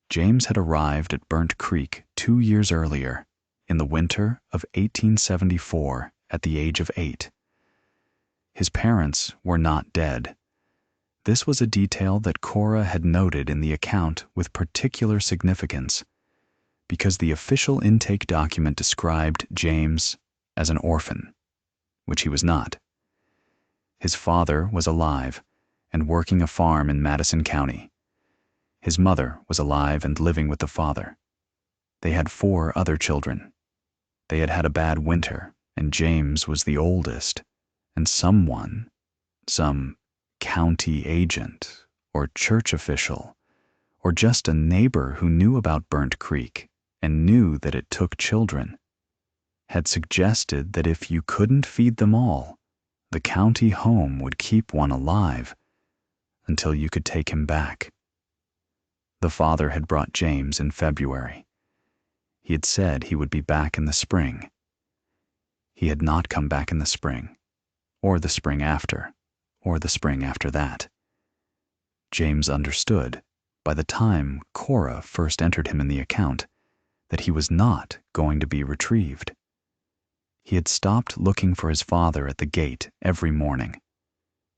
James had arrived at Burnt Creek 2 years earlier, in the winter of 1874, at the age of 8. His parents were not dead. This was a detail that Cora had noted in the account with particular significance, because the official intake document described James as an orphan, which he was not. His father was alive and working a farm in Madison County. His mother was alive and living with the father. They had 4 other children. They had had a bad winter, and James was the oldest, and some county agent or church official or just a neighbor who knew about Burnt Creek and knew that it took children had suggested that if you couldn't feed them all, the county home would keep one alive until you could take him back. The father had brought James in February. He had said he would be back in the spring. He had not come back in the spring, or the spring after, or the spring after that. James understood, by the time Cora first entered him in the account, that he was not going to be retrieved. He had stopped looking for his father at the gate every morning,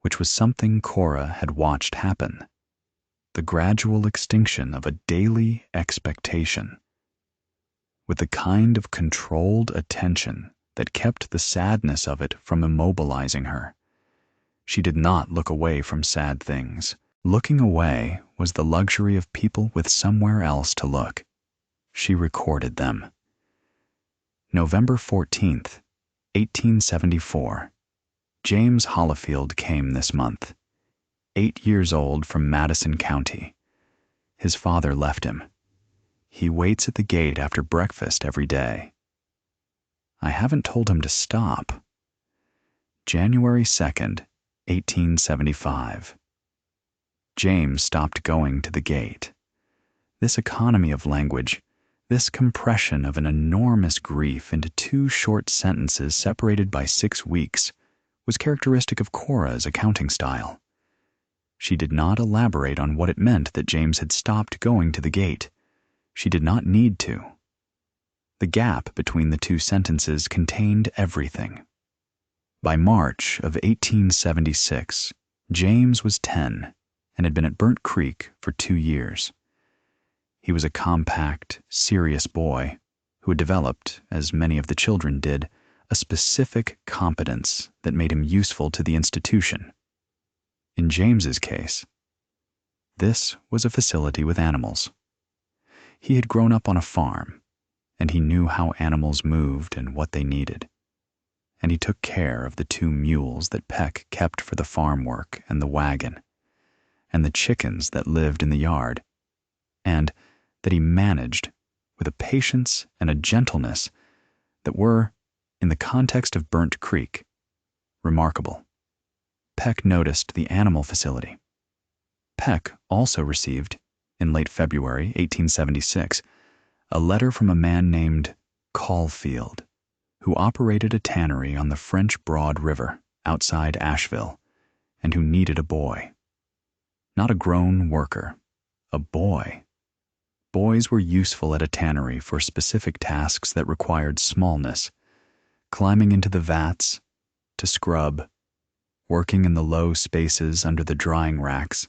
which was something Cora had watched happen. The gradual extinction of a daily expectation. with the kind of controlled attention that kept the sadness of it from immobilizing her. She did not look away from sad things. Looking away was the luxury of people with somewhere else to look. She recorded them. November 14th, 1874. James Hollifield came this month. 8 years old, from Madison County. His father left him. He waits at the gate after breakfast every day. I haven't told him to stop. January 2nd, 1875. James stopped going to the gate. This economy of language, this compression of an enormous grief into 2 short sentences separated by 6 weeks, was characteristic of Cora's accounting style. She did not elaborate on what it meant that James had stopped going to the gate. She did not need to. The gap between the 2 sentences contained everything. By March of 1876, James was 10 and had been at Burnt Creek for 2 years. He was a compact, serious boy who had developed, as many of the children did, a specific competence that made him useful to the institution. In James's case, this was a facility with animals. He had grown up on a farm, and he knew how animals moved and what they needed. And he took care of the 2 mules that Peck kept for the farm work and the wagon, and the chickens that lived in the yard, and that he managed with a patience and a gentleness that were, in the context of Burnt Creek, remarkable. Peck noticed the animal facility. Peck also received, in late February 1876, a letter from a man named Caulfield, who operated a tannery on the French Broad River outside Asheville, and who needed a boy. Not a grown worker, a boy. Boys were useful at a tannery for specific tasks that required smallness: climbing into the vats, to scrub, working in the low spaces under the drying racks,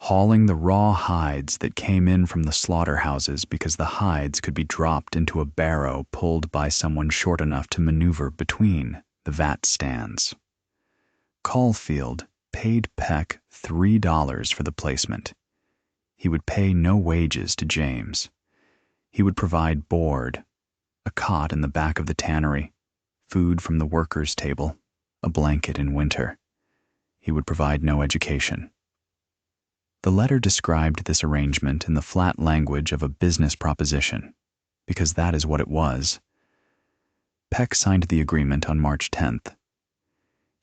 hauling the raw hides that came in from the slaughterhouses because the hides could be dropped into a barrow pulled by someone short enough to maneuver between the vat stands. Caulfield paid Peck $3 for the placement. He would pay no wages to James. He would provide board, a cot in the back of the tannery, food from the workers' table, a blanket in winter. He would provide no education. The letter described this arrangement in the flat language of a business proposition, because that is what it was. Peck signed the agreement on March 10th.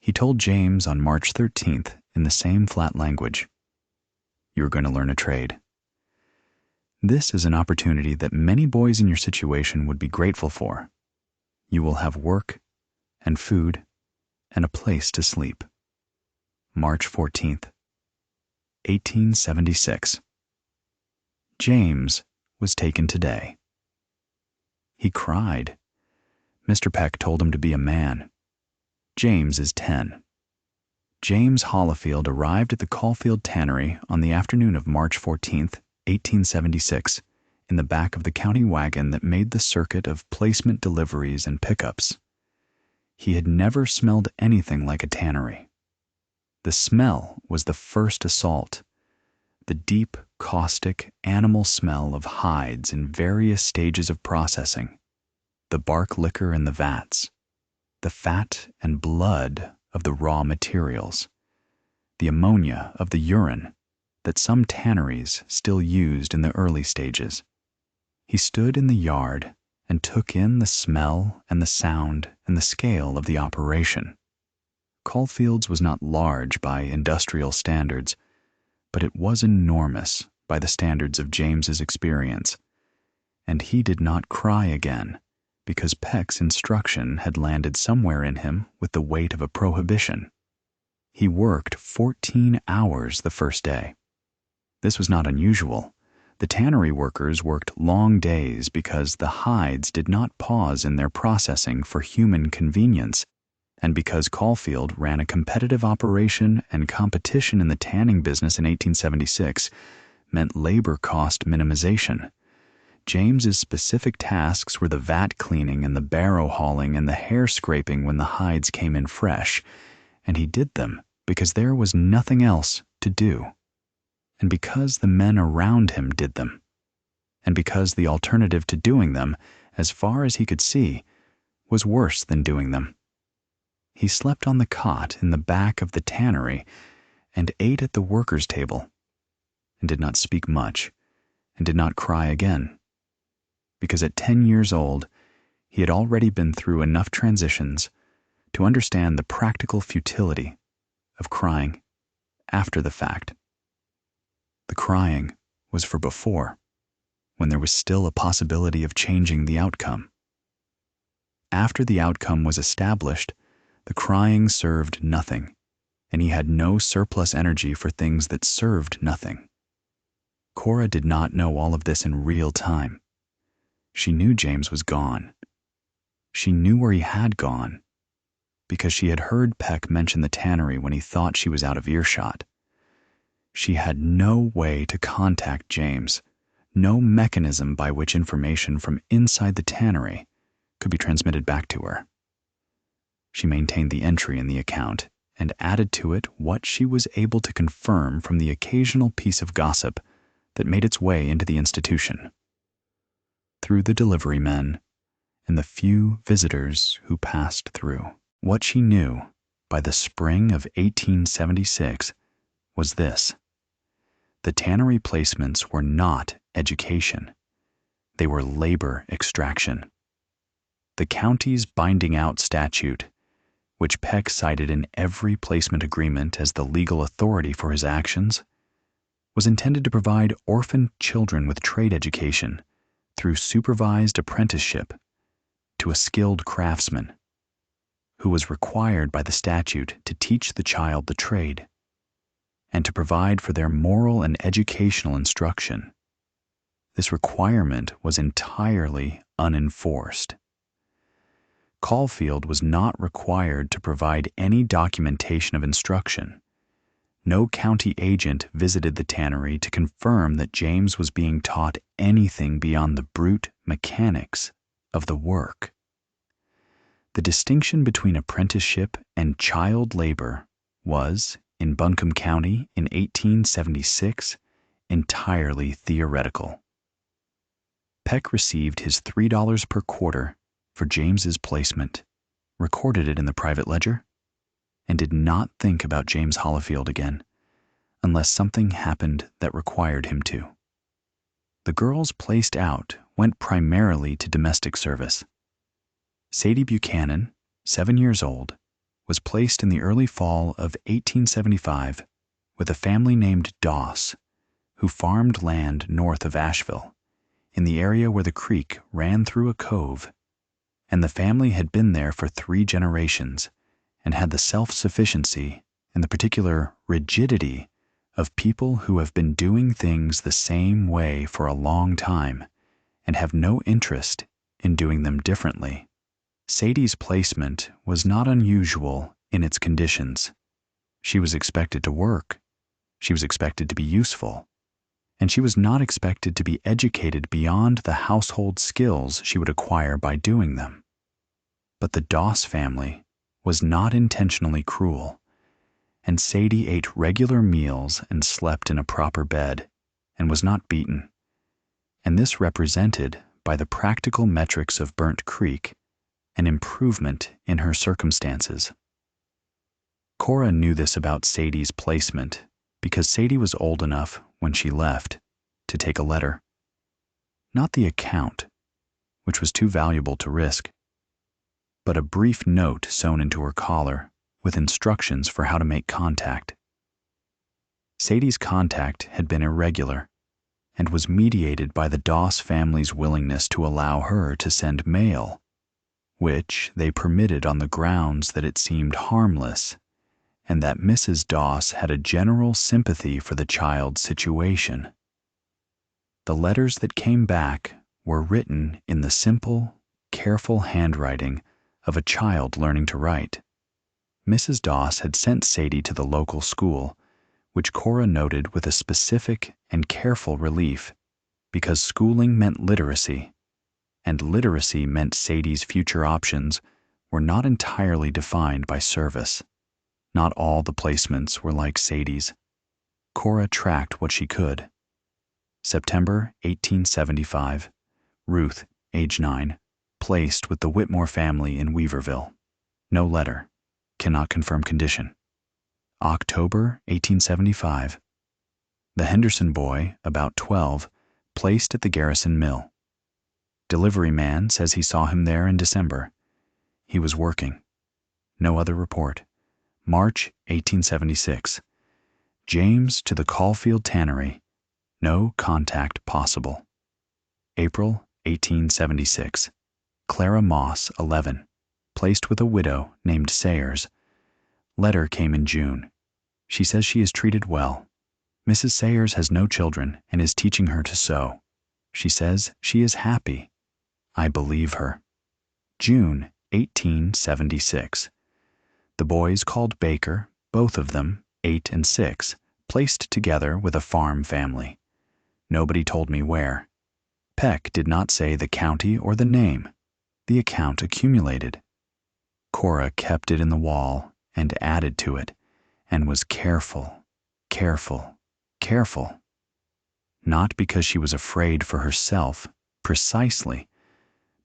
He told James on March 13th in the same flat language, "You're going to learn a trade. This is an opportunity that many boys in your situation would be grateful for. You will have work and food and a place to sleep." March 14th, 1876. James was taken today. He cried. Mr. Peck told him to be a man. James is 10. James Hollifield arrived at the Caulfield Tannery on the afternoon of March 14th, 1876, in the back of the county wagon that made the circuit of placement deliveries and pickups. He had never smelled anything like a tannery. The smell was the first assault, the deep, caustic, animal smell of hides in various stages of processing, the bark liquor in the vats, the fat and blood of the raw materials, the ammonia of the urine that some tanneries still used in the early stages. He stood in the yard and took in the smell and the sound and the scale of the operation. Caulfield's was not large by industrial standards, but it was enormous by the standards of James's experience, and he did not cry again because Peck's instruction had landed somewhere in him with the weight of a prohibition. He worked 14 hours the first day. This was not unusual. The tannery workers worked long days because the hides did not pause in their processing for human convenience, and because Caulfield ran a competitive operation and competition in the tanning business in 1876 meant labor cost minimization. James's specific tasks were the vat cleaning and the barrow hauling and the hair scraping when the hides came in fresh, and he did them because there was nothing else to do, and because the men around him did them, and because the alternative to doing them, as far as he could see, was worse than doing them. He slept on the cot in the back of the tannery and ate at the workers' table, and did not speak much, and did not cry again, because at 10 years old he had already been through enough transitions to understand the practical futility of crying after the fact. The crying was for before, when there was still a possibility of changing the outcome. After the outcome was established, the crying served nothing, and he had no surplus energy for things that served nothing. Cora did not know all of this in real time. She knew James was gone. She knew where he had gone, because she had heard Peck mention the tannery when he thought she was out of earshot. She had no way to contact James, no mechanism by which information from inside the tannery could be transmitted back to her. She maintained the entry in the account and added to it what she was able to confirm from the occasional piece of gossip that made its way into the institution. Through the delivery men and the few visitors who passed through, what she knew by the spring of 1876 was this: the tannery placements were not education. They were labor extraction. The county's binding out statute, which Peck cited in every placement agreement as the legal authority for his actions, was intended to provide orphaned children with trade education through supervised apprenticeship to a skilled craftsman, who was required by the statute to teach the child the trade and to provide for their moral and educational instruction. This requirement was entirely unenforced. Caulfield was not required to provide any documentation of instruction. No county agent visited the tannery to confirm that James was being taught anything beyond the brute mechanics of the work. The distinction between apprenticeship and child labor was, in Buncombe County in 1876, entirely theoretical. Peck received his $3 per quarter for James's placement, recorded it in the private ledger, and did not think about James Hollifield again, unless something happened that required him to. The girls placed out went primarily to domestic service. Sadie Buchanan, 7 years old, was placed in the early fall of 1875 with a family named Doss, who farmed land north of Asheville, in the area where the creek ran through a cove, and the family had been there for 3 generations and had the self-sufficiency and the particular rigidity of people who have been doing things the same way for a long time and have no interest in doing them differently. Sadie's placement was not unusual in its conditions. She was expected to work. She was expected to be useful. And she was not expected to be educated beyond the household skills she would acquire by doing them. But the Doss family was not intentionally cruel, and Sadie ate regular meals and slept in a proper bed and was not beaten. And this represented, by the practical metrics of Burnt Creek, an improvement in her circumstances. Cora knew this about Sadie's placement because Sadie was old enough when she left to take a letter. Not the account, which was too valuable to risk, but a brief note sewn into her collar with instructions for how to make contact. Sadie's contact had been irregular and was mediated by the Doss family's willingness to allow her to send mail, which they permitted on the grounds that it seemed harmless and that Mrs. Doss had a general sympathy for the child's situation. The letters that came back were written in the simple, careful handwriting of a child learning to write. Mrs. Doss had sent Sadie to the local school, which Cora noted with a specific and careful relief, because schooling meant literacy, and literacy meant Sadie's future options were not entirely defined by service. Not all the placements were like Sadie's. Cora tracked what she could. September 1875. Ruth, age 9, placed with the Whitmore family in Weaverville. No letter. Cannot confirm condition. October 1875. The Henderson boy, about 12, placed at the Garrison Mill. Delivery man says he saw him there in December. He was working. No other report. March 1876. James to the Caulfield Tannery. No contact possible. April 1876. Clara Moss, 11, placed with a widow named Sayers. Letter came in June. She says she is treated well. Mrs. Sayers has no children and is teaching her to sew. She says she is happy. I believe her. June 1876. The boys called Baker, both of them, 8 and 6, placed together with a farm family. Nobody told me where. Peck did not say the county or the name. The account accumulated. Cora kept it in the wall and added to it, and was careful, careful, careful. Not because she was afraid for herself, precisely,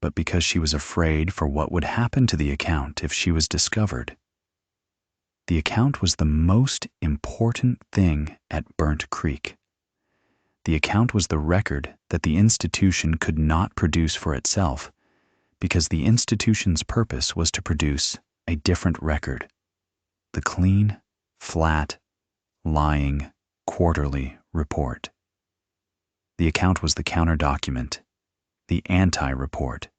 but because she was afraid for what would happen to the account if she was discovered. The account was the most important thing at Burnt Creek. The account was the record that the institution could not produce for itself, because the institution's purpose was to produce a different record. The clean, flat, lying, quarterly report. The account was the counter-document, the anti-report,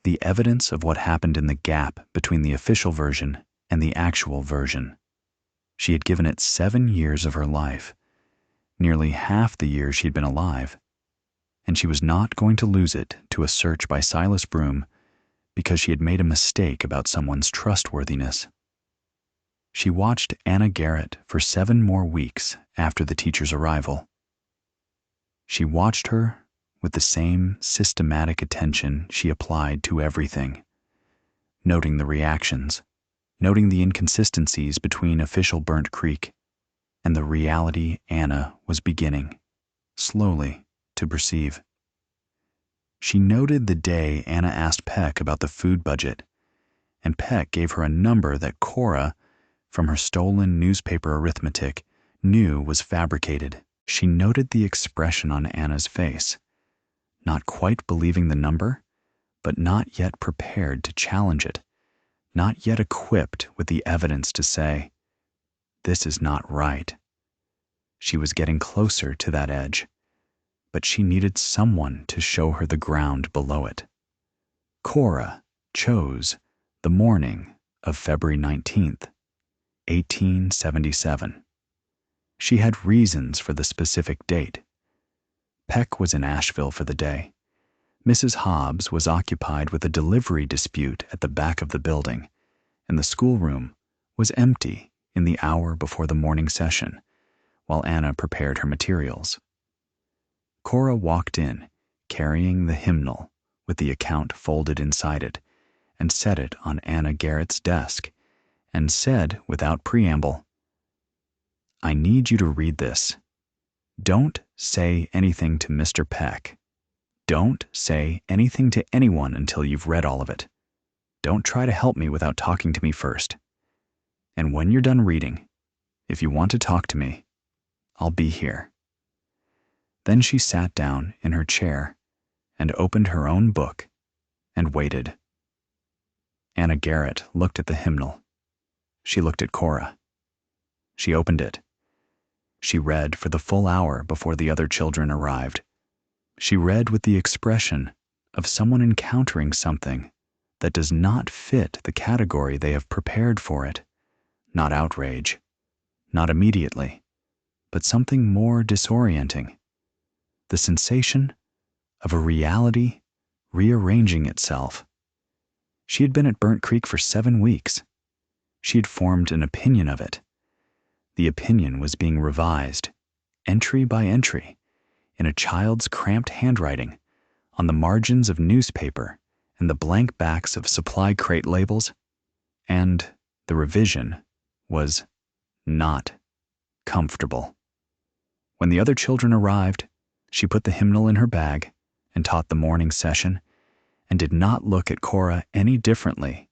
the evidence of what happened in the gap between the official version and the actual version. She had given it 7 years of her life, nearly half the years she'd been alive, and she was not going to lose it to a search by Silas Broom because she had made a mistake about someone's trustworthiness. She watched Anna Garrett for 7 more weeks after the teacher's arrival. She watched her with the same systematic attention she applied to everything, noting the reactions, noting the inconsistencies between official Burnt Creek and the reality Anna was beginning, slowly, to perceive. She noted the day Anna asked Peck about the food budget, and Peck gave her a number that Cora, from her stolen newspaper arithmetic, knew was fabricated. She noted the expression on Anna's face, not quite believing the number, but not yet prepared to challenge it, not yet equipped with the evidence to say, "This is not right." She was getting closer to that edge, but she needed someone to show her the ground below it. Cora chose the morning of February 19th, 1877. She had reasons for the specific date. Peck was in Asheville for the day. Mrs. Hobbs was occupied with a delivery dispute at the back of the building, and the schoolroom was empty in the hour before the morning session, while Anna prepared her materials. Cora walked in, carrying the hymnal with the account folded inside it, and set it on Anna Garrett's desk, and said without preamble, "I need you to read this. Don't say anything to Mr. Peck. Don't say anything to anyone until you've read all of it. Don't try to help me without talking to me first. And when you're done reading, if you want to talk to me, I'll be here." Then she sat down in her chair and opened her own book and waited. Anna Garrett looked at the hymnal. She looked at Cora. She opened it. She read for the full hour before the other children arrived. She read with the expression of someone encountering something that does not fit the category they have prepared for it. Not outrage, not immediately, but something more disorienting. The sensation of a reality rearranging itself. She had been at Burnt Creek for 7 weeks. She had formed an opinion of it. The opinion was being revised, entry by entry, in a child's cramped handwriting, on the margins of newspaper and the blank backs of supply crate labels, and the revision was not comfortable. When the other children arrived, she put the hymnal in her bag and taught the morning session, and did not look at Cora any differently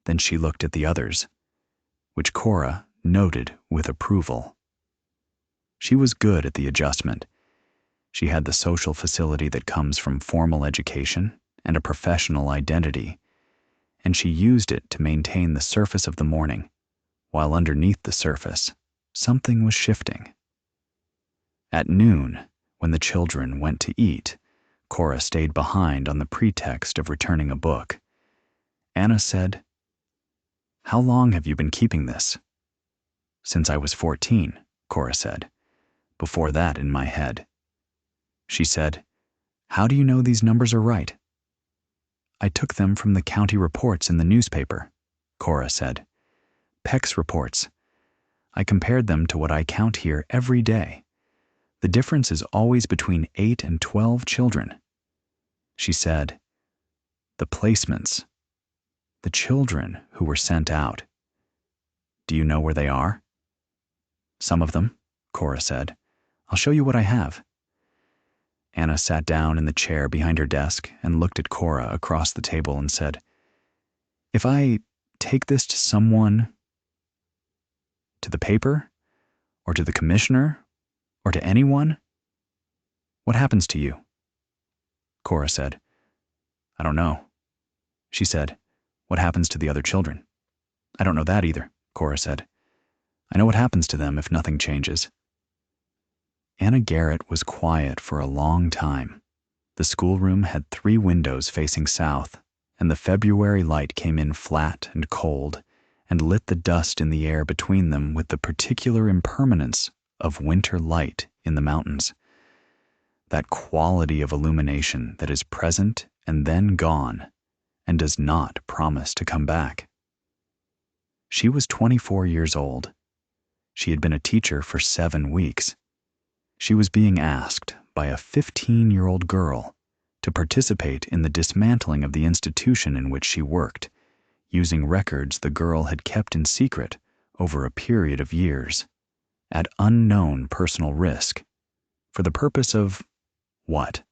than she looked at the others, which Cora noted with approval. She was good at the adjustment. She had the social facility that comes from formal education and a professional identity, and she used it to maintain the surface of the morning, while underneath the surface, something was shifting. At noon, when the children went to eat, Cora stayed behind on the pretext of returning a book. Anna said, "How long have you been keeping this?" "Since I was 14, Cora said. "Before that in my head." She said, "How do you know these numbers are right?" "I took them from the county reports in the newspaper," Cora said. "Peck's reports. I compared them to what I count here every day. The difference is always between 8 and 12 children." She said, "The placements, the children who were sent out. Do you know where they are?" "Some of them," Cora said. "I'll show you what I have." Anna sat down in the chair behind her desk and looked at Cora across the table and said, "If I take this to someone, to the paper, or to the commissioner, or to anyone, what happens to you?" Cora said, "I don't know." She said, "What happens to the other children?" "I don't know that either," Cora said. "I know what happens to them if nothing changes." Anna Garrett was quiet for a long time. The schoolroom had 3 windows facing south, and the February light came in flat and cold and lit the dust in the air between them with the particular impermanence of winter light in the mountains. That quality of illumination that is present and then gone and does not promise to come back. She was 24 years old. She had been a teacher for 7 weeks. She was being asked by a 15-year-old girl to participate in the dismantling of the institution in which she worked, using records the girl had kept in secret over a period of years, at unknown personal risk, for the purpose of what?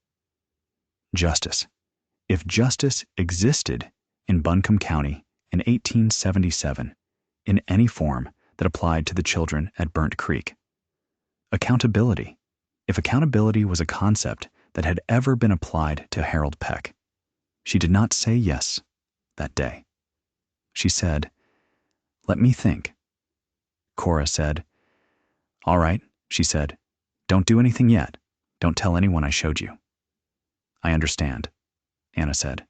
Justice. If justice existed in Buncombe County in 1877, in any form that applied to the children at Burnt Creek. Accountability. If accountability was a concept that had ever been applied to Harold Peck. She did not say yes that day. She said, "Let me think." Cora said, "All right," she said. "Don't do anything yet. Don't tell anyone I showed you." "I understand," Anna said.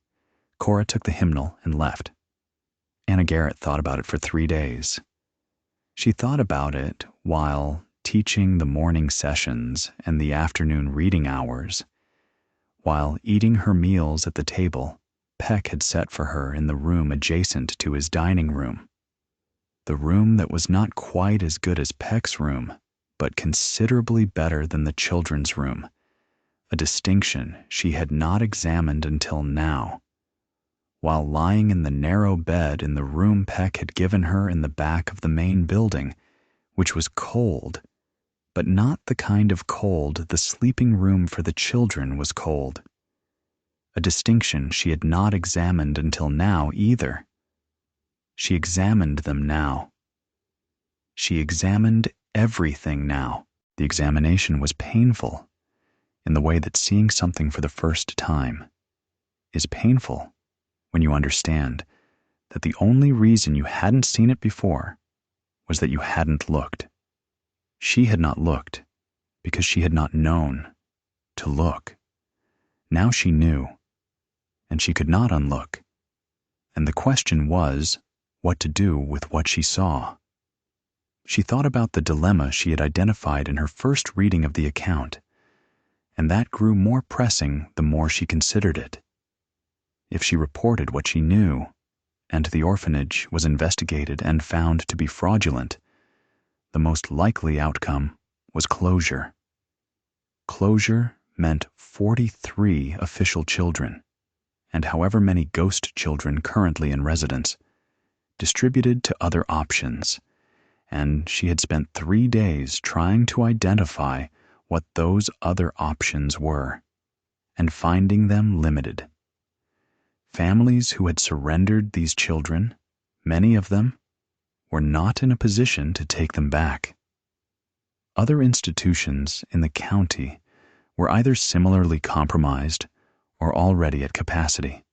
Cora took the hymnal and left. Anna Garrett thought about it for 3 days. She thought about it while teaching the morning sessions and the afternoon reading hours, while eating her meals at the table Peck had set for her in the room adjacent to his dining room. The room that was not quite as good as Peck's room, but considerably better than the children's room, a distinction she had not examined until now. While lying in the narrow bed in the room Peck had given her in the back of the main building, which was cold, but not the kind of cold the sleeping room for the children was cold. A distinction she had not examined until now either. She examined them now. She examined everything now. The examination was painful, in the way that seeing something for the first time is painful when you understand that the only reason you hadn't seen it before was that you hadn't looked. She had not looked because she had not known to look. Now she knew, and she could not unlook. And the question was what to do with what she saw. She thought about the dilemma she had identified in her first reading of the account, and that grew more pressing the more she considered it. If she reported what she knew, and the orphanage was investigated and found to be fraudulent, the most likely outcome was closure. Closure meant 43 official children, and however many ghost children currently in residence, distributed to other options, and she had spent 3 days trying to identify what those other options were, and finding them limited. Families who had surrendered these children, many of them, were not in a position to take them back. Other institutions in the county were either similarly compromised or already at capacity.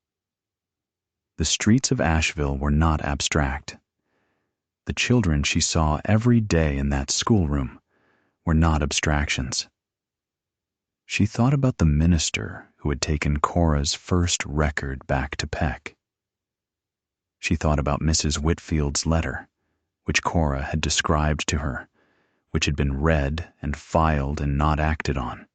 The streets of Asheville were not abstract. The children she saw every day in that schoolroom were not abstractions. She thought about the minister who had taken Cora's first record back to Peck. She thought about Mrs. Whitfield's letter, which Cora had described to her, which had been read and filed and not acted on.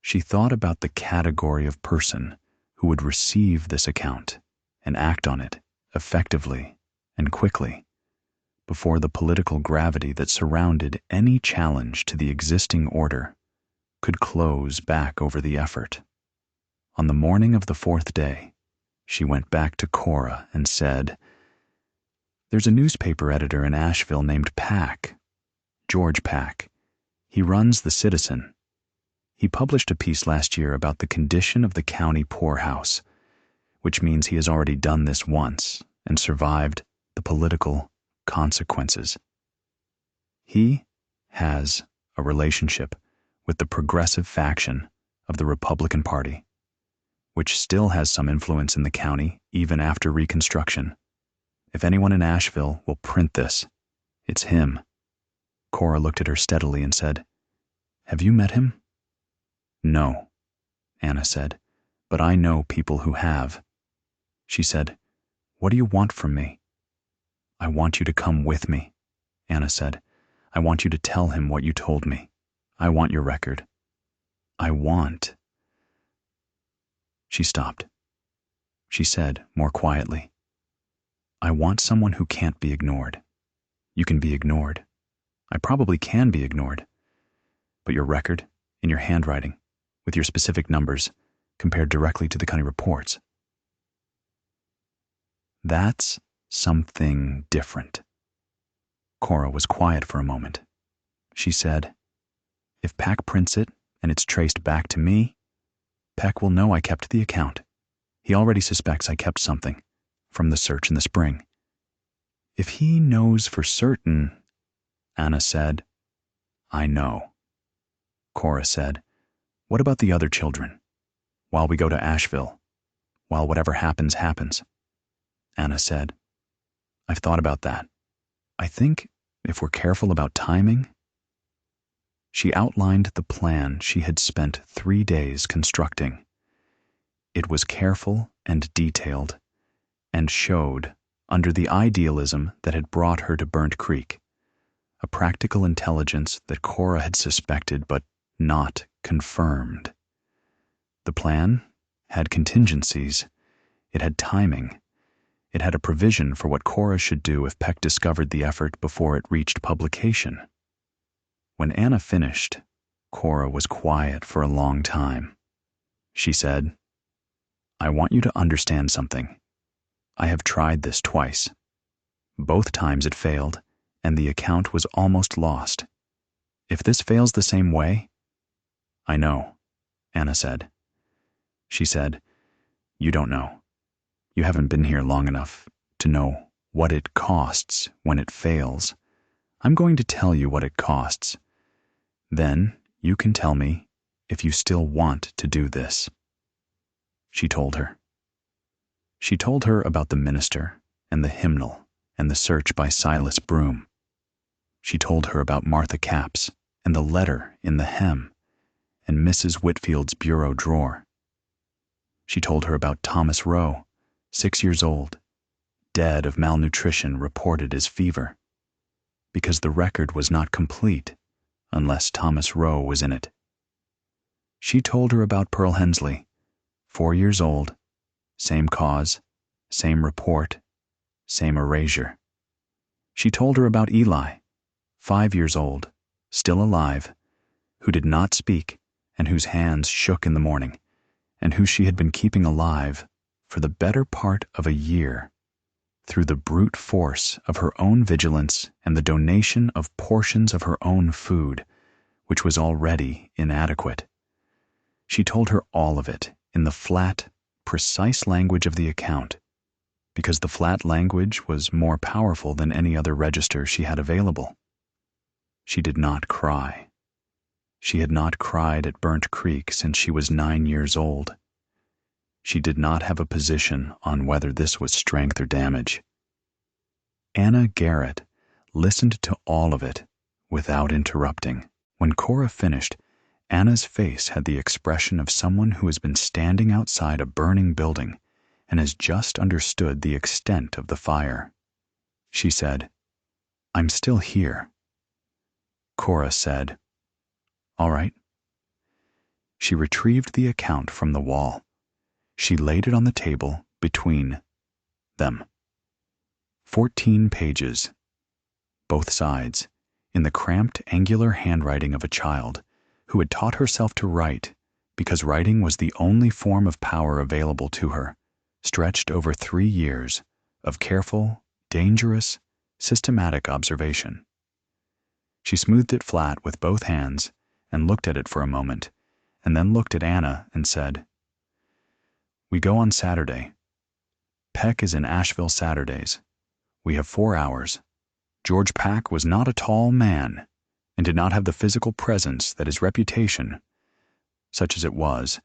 She thought about the category of person who would receive this account and act on it effectively and quickly before the political gravity that surrounded any challenge to the existing order could close back over the effort. On the morning of the 4th day, she went back to Cora and said, "There's a newspaper editor in Asheville named Peck, George Peck. He runs the Citizen. He published a piece last year about the condition of the county poorhouse, which means he has already done this once and survived the political consequences. He has a relationship with the progressive faction of the Republican Party, which still has some influence in the county even after Reconstruction. If anyone in Asheville will print this, it's him." Cora looked at her steadily and said, "Have you met him?" "No," Anna said, "but I know people who have." She said, "What do you want from me?" "I want you to come with me," Anna said. "I want you to tell him what you told me. I want your record. I want—" She stopped. She said, more quietly, "I want someone who can't be ignored. You can be ignored. I probably can be ignored. But your record, in your handwriting, with your specific numbers, compared directly to the county reports. That's something different." Cora was quiet for a moment. She said, "If Peck prints it and it's traced back to me, Peck will know I kept the account. He already suspects I kept something from the search in the spring. If he knows for certain—" Anna said, "I know." Cora said, "What about the other children? While we go to Asheville, while whatever happens, happens." Anna said, "I've thought about that. I think if we're careful about timing—" She outlined the plan she had spent 3 days constructing. It was careful and detailed, and showed, under the idealism that had brought her to Burnt Creek, a practical intelligence that Cora had suspected but not confirmed. The plan had contingencies. It had timing. It had a provision for what Cora should do if Peck discovered the effort before it reached publication. When Anna finished, Cora was quiet for a long time. She said, "I want you to understand something. I have tried this twice. Both times it failed, and the account was almost lost. If this fails the same way—" "I know," Anna said. She said, "You don't know. You haven't been here long enough to know what it costs when it fails. I'm going to tell you what it costs. Then you can tell me if you still want to do this." She told her. She told her about the minister and the hymnal and the search by Silas Broom. She told her about Martha Capps and the letter in the hem and Mrs. Whitfield's bureau drawer. She told her about Thomas Rowe, 6 years old, dead of malnutrition reported as fever, because the record was not complete unless Thomas Rowe was in it. She told her about Pearl Hensley, 4 years old, same cause, same report, same erasure. She told her about Eli, 5 years old, still alive, who did not speak and whose hands shook in the morning, and who she had been keeping alive for the better part of a year through the brute force of her own vigilance and the donation of portions of her own food, which was already inadequate. She told her all of it in the flat, precise language of the account, because the flat language was more powerful than any other register she had available. She did not cry. She had not cried at Burnt Creek since she was 9 years old. She did not have a position on whether this was strength or damage. Anna Garrett listened to all of it without interrupting. When Cora finished, Anna's face had the expression of someone who has been standing outside a burning building and has just understood the extent of the fire. She said, "I'm still here." Cora said, "All right." She retrieved the account from the wall. She laid it on the table between them. 14 pages, both sides, in the cramped, angular handwriting of a child who had taught herself to write because writing was the only form of power available to her, stretched over 3 years of careful, dangerous, systematic observation. She smoothed it flat with both hands and looked at it for a moment, and then looked at Anna and said, "We go on Saturday. Peck is in Asheville Saturdays. We have 4 hours. George Peck was not a tall man and did not have the physical presence that his reputation, such as it was,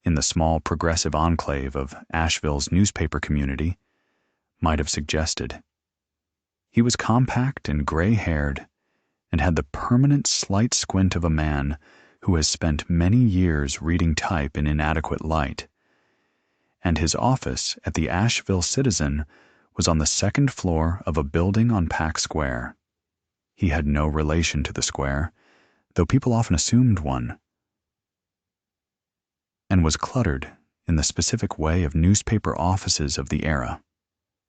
in the small progressive enclave of Asheville's newspaper community, might have suggested. He was compact and gray-haired and had the permanent slight squint of a man who has spent many years reading type in inadequate light, and his office at the Asheville Citizen was on the 2nd floor of a building on Pack Square. He had no relation to the square, though people often assumed one, and was cluttered in the specific way of newspaper offices of the era,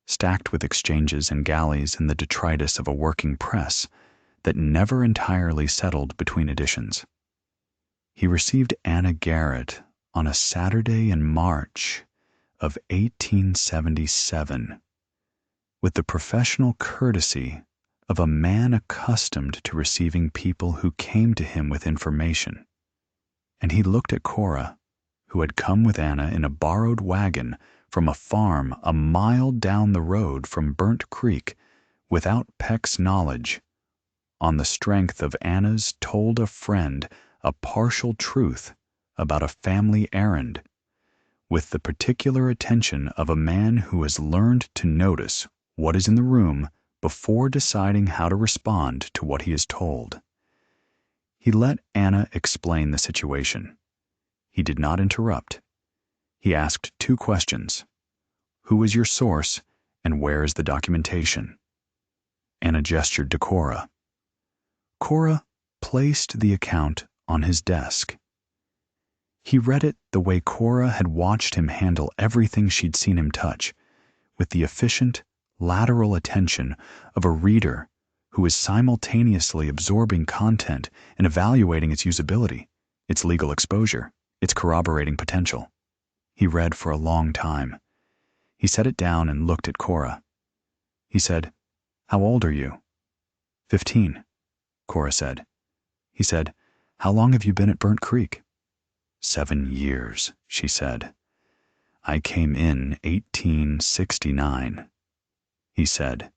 stacked with exchanges and galleys in the detritus of a working press that never entirely settled between editions. He received Anna Garrett on a Saturday in March of 1877, with the professional courtesy of a man accustomed to receiving people who came to him with information. And he looked at Cora, who had come with Anna in a borrowed wagon from a farm a mile down the road from Burnt Creek without Peck's knowledge, on the strength of Anna's told a friend a partial truth about a family errand, with the particular attention of a man who has learned to notice what is in the room before deciding how to respond to what he is told. He let Anna explain the situation. He did not interrupt. He asked 2 questions. Who is your source, and where is the documentation? Anna gestured to Cora. Cora placed the account on his desk. He read it the way Cora had watched him handle everything she'd seen him touch, with the efficient, lateral attention of a reader who is simultaneously absorbing content and evaluating its usability, its legal exposure, its corroborating potential. He read for a long time. He set it down and looked at Cora. He said, "How old are you?" 15, Cora said. He said, "How long have you been at Burnt Creek?" 7 years, she said. "I came in 1869. He said,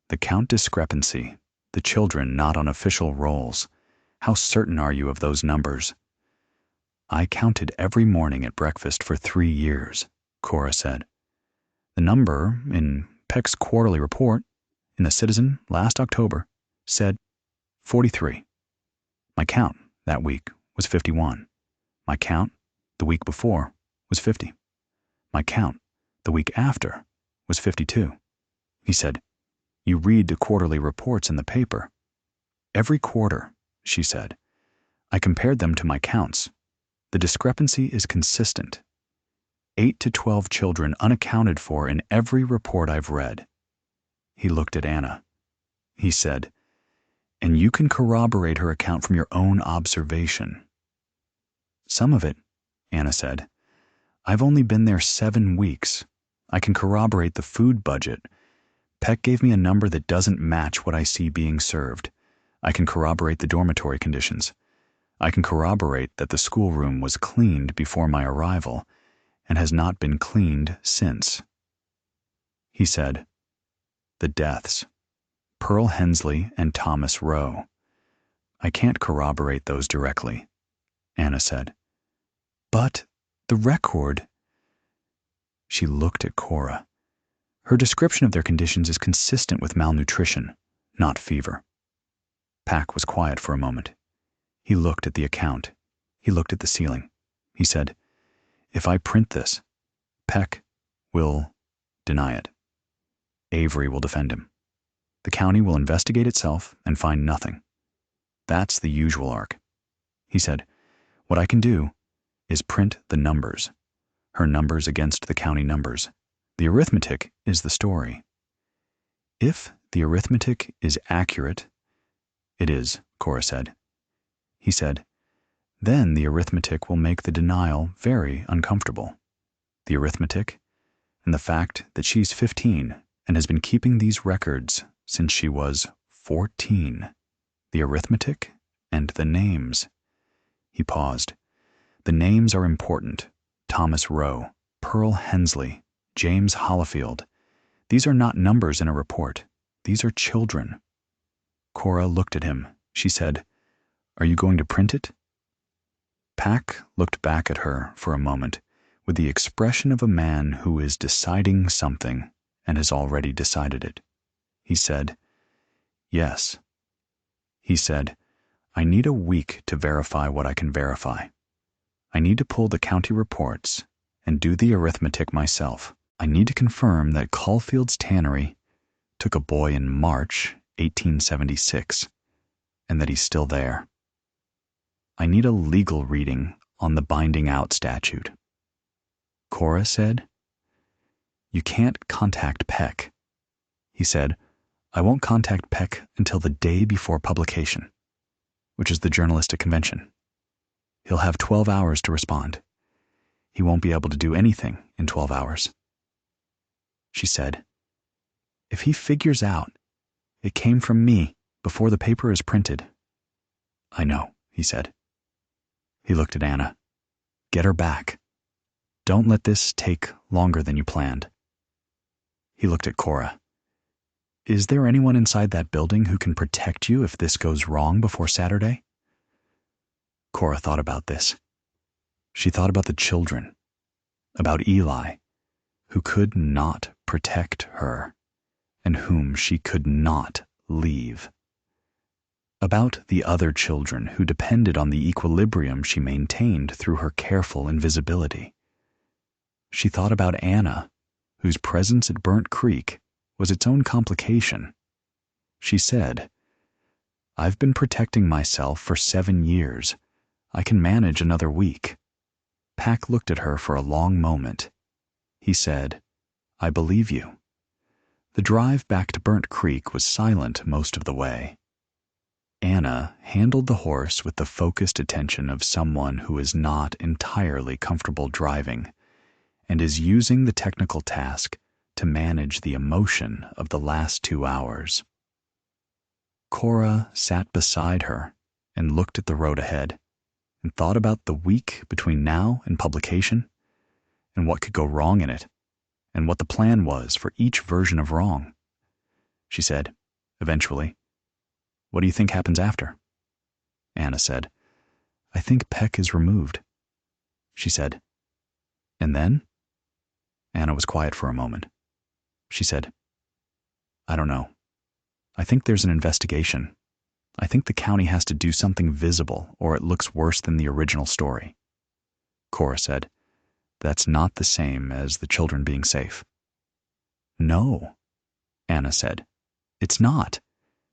"The count discrepancy, the children not on official rolls. How certain are you of those numbers?" "I counted every morning at breakfast for 3 years," Cora said. "The number in Peck's quarterly report in the Citizen last October said 43. My count that week was 51. My count the week before was 50. My count the week after was 52. He said, "You read the quarterly reports in the paper." "Every quarter," she said. "I compared them to my counts. The discrepancy is consistent. 8 to 12 children unaccounted for in every report I've read." He looked at Anna. He said, "And you can corroborate her account from your own observation." Some of it, Anna said. I've only been there 7 weeks. I can corroborate the food budget. Peck gave me a number that doesn't match what I see being served. I can corroborate the dormitory conditions. I can corroborate that the schoolroom was cleaned before my arrival and has not been cleaned since. He said, the deaths. Pearl Hensley and Thomas Rowe. I can't corroborate those directly, Anna said. But the record. She looked at Cora. Her description of their conditions is consistent with malnutrition, not fever. Peck was quiet for a moment. He looked at the account. He looked at the ceiling. He said, if I print this, Peck will deny it. Avery will defend him. The county will investigate itself and find nothing. That's the usual arc. He said, what I can do is print the numbers, her numbers against the county numbers. The arithmetic is the story. If the arithmetic is accurate, it is, Cora said. He said, then the arithmetic will make the denial very uncomfortable. The arithmetic and the fact that she's 15 and has been keeping these records since she was 14. The arithmetic and the names. He paused. The names are important. Thomas Rowe, Pearl Hensley, James Hollifield. These are not numbers in a report. These are children. Cora looked at him. She said, are you going to print it? Peck looked back at her for a moment with the expression of a man who is deciding something and has already decided it. He said, yes. He said, I need a week to verify what I can verify. I need to pull the county reports and do the arithmetic myself. I need to confirm that Caulfield's tannery took a boy in March 1876 and that he's still there. I need a legal reading on the binding out statute. Cora said, you can't contact Peck. He said, I won't contact Peck until the day before publication, which is the journalistic convention. He'll have 12 hours to respond. He won't be able to do anything in 12 hours. She said, if he figures out it came from me before the paper is printed. I know, he said. He looked at Anna. Get her back. Don't let this take longer than you planned. He looked at Cora. Is there anyone inside that building who can protect you if this goes wrong before Saturday? Cora thought about this. She thought about the children, about Eli, who could not protect her, and whom she could not leave. About the other children who depended on the equilibrium she maintained through her careful invisibility. She thought about Anna, whose presence at Burnt Creek was its own complication. She said, I've been protecting myself for 7 years. I can manage another week. Peck looked at her for a long moment. He said, I believe you. The drive back to Burnt Creek was silent most of the way. Anna handled the horse with the focused attention of someone who is not entirely comfortable driving and is using the technical task to manage the emotion of the last 2 hours. Cora sat beside her and looked at the road ahead and thought about the week between now and publication and what could go wrong in it and what the plan was for each version of wrong. She said, eventually, what do you think happens after? Anna said, I think Peck is removed. She said, and then? Anna was quiet for a moment. She said, I don't know. I think there's an investigation. I think the county has to do something visible or it looks worse than the original story. Cora said, that's not the same as the children being safe. No, Anna said. It's not.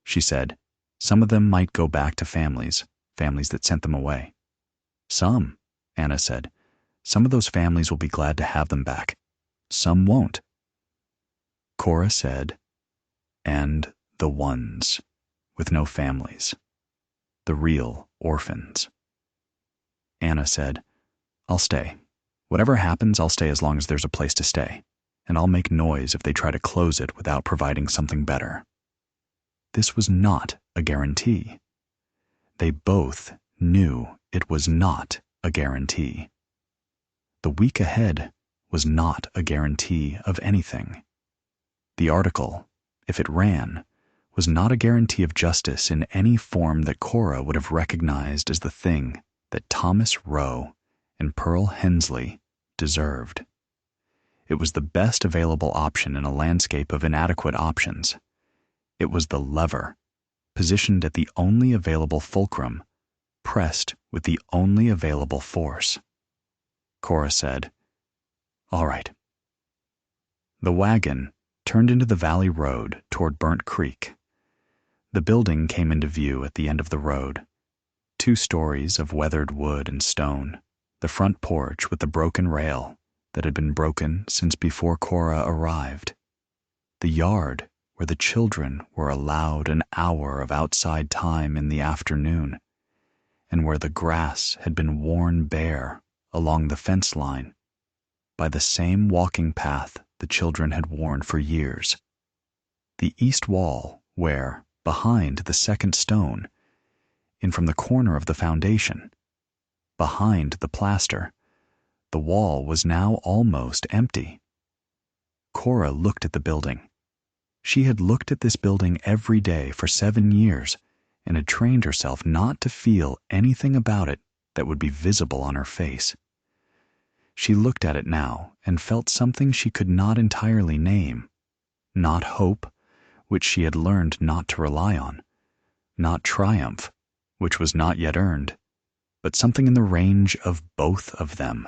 She said, some of them might go back to families that sent them away. Some, Anna said, some of those families will be glad to have them back. Some won't. Cora said, and the ones with no families, the real orphans. Anna said, I'll stay. Whatever happens, I'll stay as long as there's a place to stay, and I'll make noise if they try to close it without providing something better. This was not a guarantee. They both knew it was not a guarantee. The week ahead was not a guarantee of anything. The article, if it ran, was not a guarantee of justice in any form that Cora would have recognized as the thing that Thomas Rowe and Pearl Hensley deserved. It was the best available option in a landscape of inadequate options. It was the lever, positioned at the only available fulcrum, pressed with the only available force. Cora said, "All right." The wagon turned into the valley road toward Burnt Creek. The building came into view at the end of the road. 2 stories of weathered wood and stone, the front porch with the broken rail that had been broken since before Cora arrived. The yard where the children were allowed an hour of outside time in the afternoon, and where the grass had been worn bare along the fence line by the same walking path the children had worn for years. The east wall where, behind the second stone, and from the corner of the foundation, behind the plaster, the wall was now almost empty. Cora looked at the building. She had looked at this building every day for 7 years and had trained herself not to feel anything about it that would be visible on her face. She looked at it now and felt something she could not entirely name. Not hope, which she had learned not to rely on. Not triumph, which was not yet earned, but something in the range of both of them,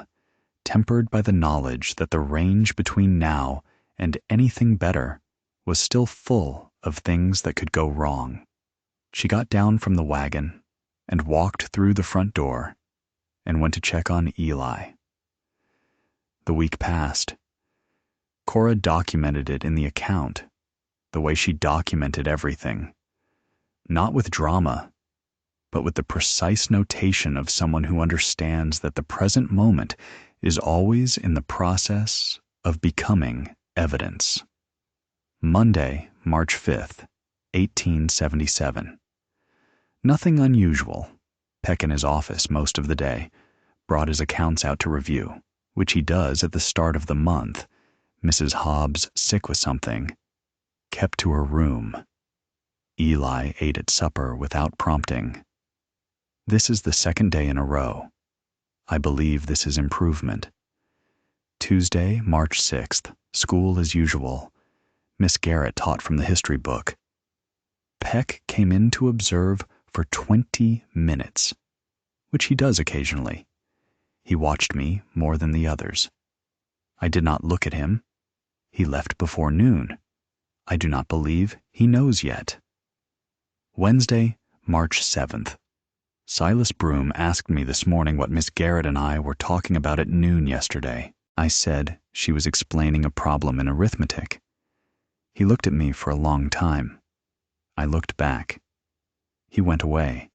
tempered by the knowledge that the range between now and anything better was still full of things that could go wrong. She got down from the wagon and walked through the front door and went to check on Eli. The week passed. Cora documented it in the account, the way she documented everything. Not with drama, but with the precise notation of someone who understands that the present moment is always in the process of becoming evidence. Monday, March 5th, 1877. Nothing unusual. Peck in his office most of the day, brought his accounts out to review, which he does at the start of the month. Mrs. Hobbs, sick with something, kept to her room. Eli ate at supper without prompting. This is the 2nd day in a row. I believe this is improvement. Tuesday, March 6th, school as usual. Miss Garrett taught from the history book. Peck came in to observe for 20 minutes, which he does occasionally. He watched me more than the others. I did not look at him. He left before noon. I do not believe he knows yet. Wednesday, March 7th. Silas Broom asked me this morning what Miss Garrett and I were talking about at noon yesterday. I said she was explaining a problem in arithmetic. He looked at me for a long time. I looked back. He went away.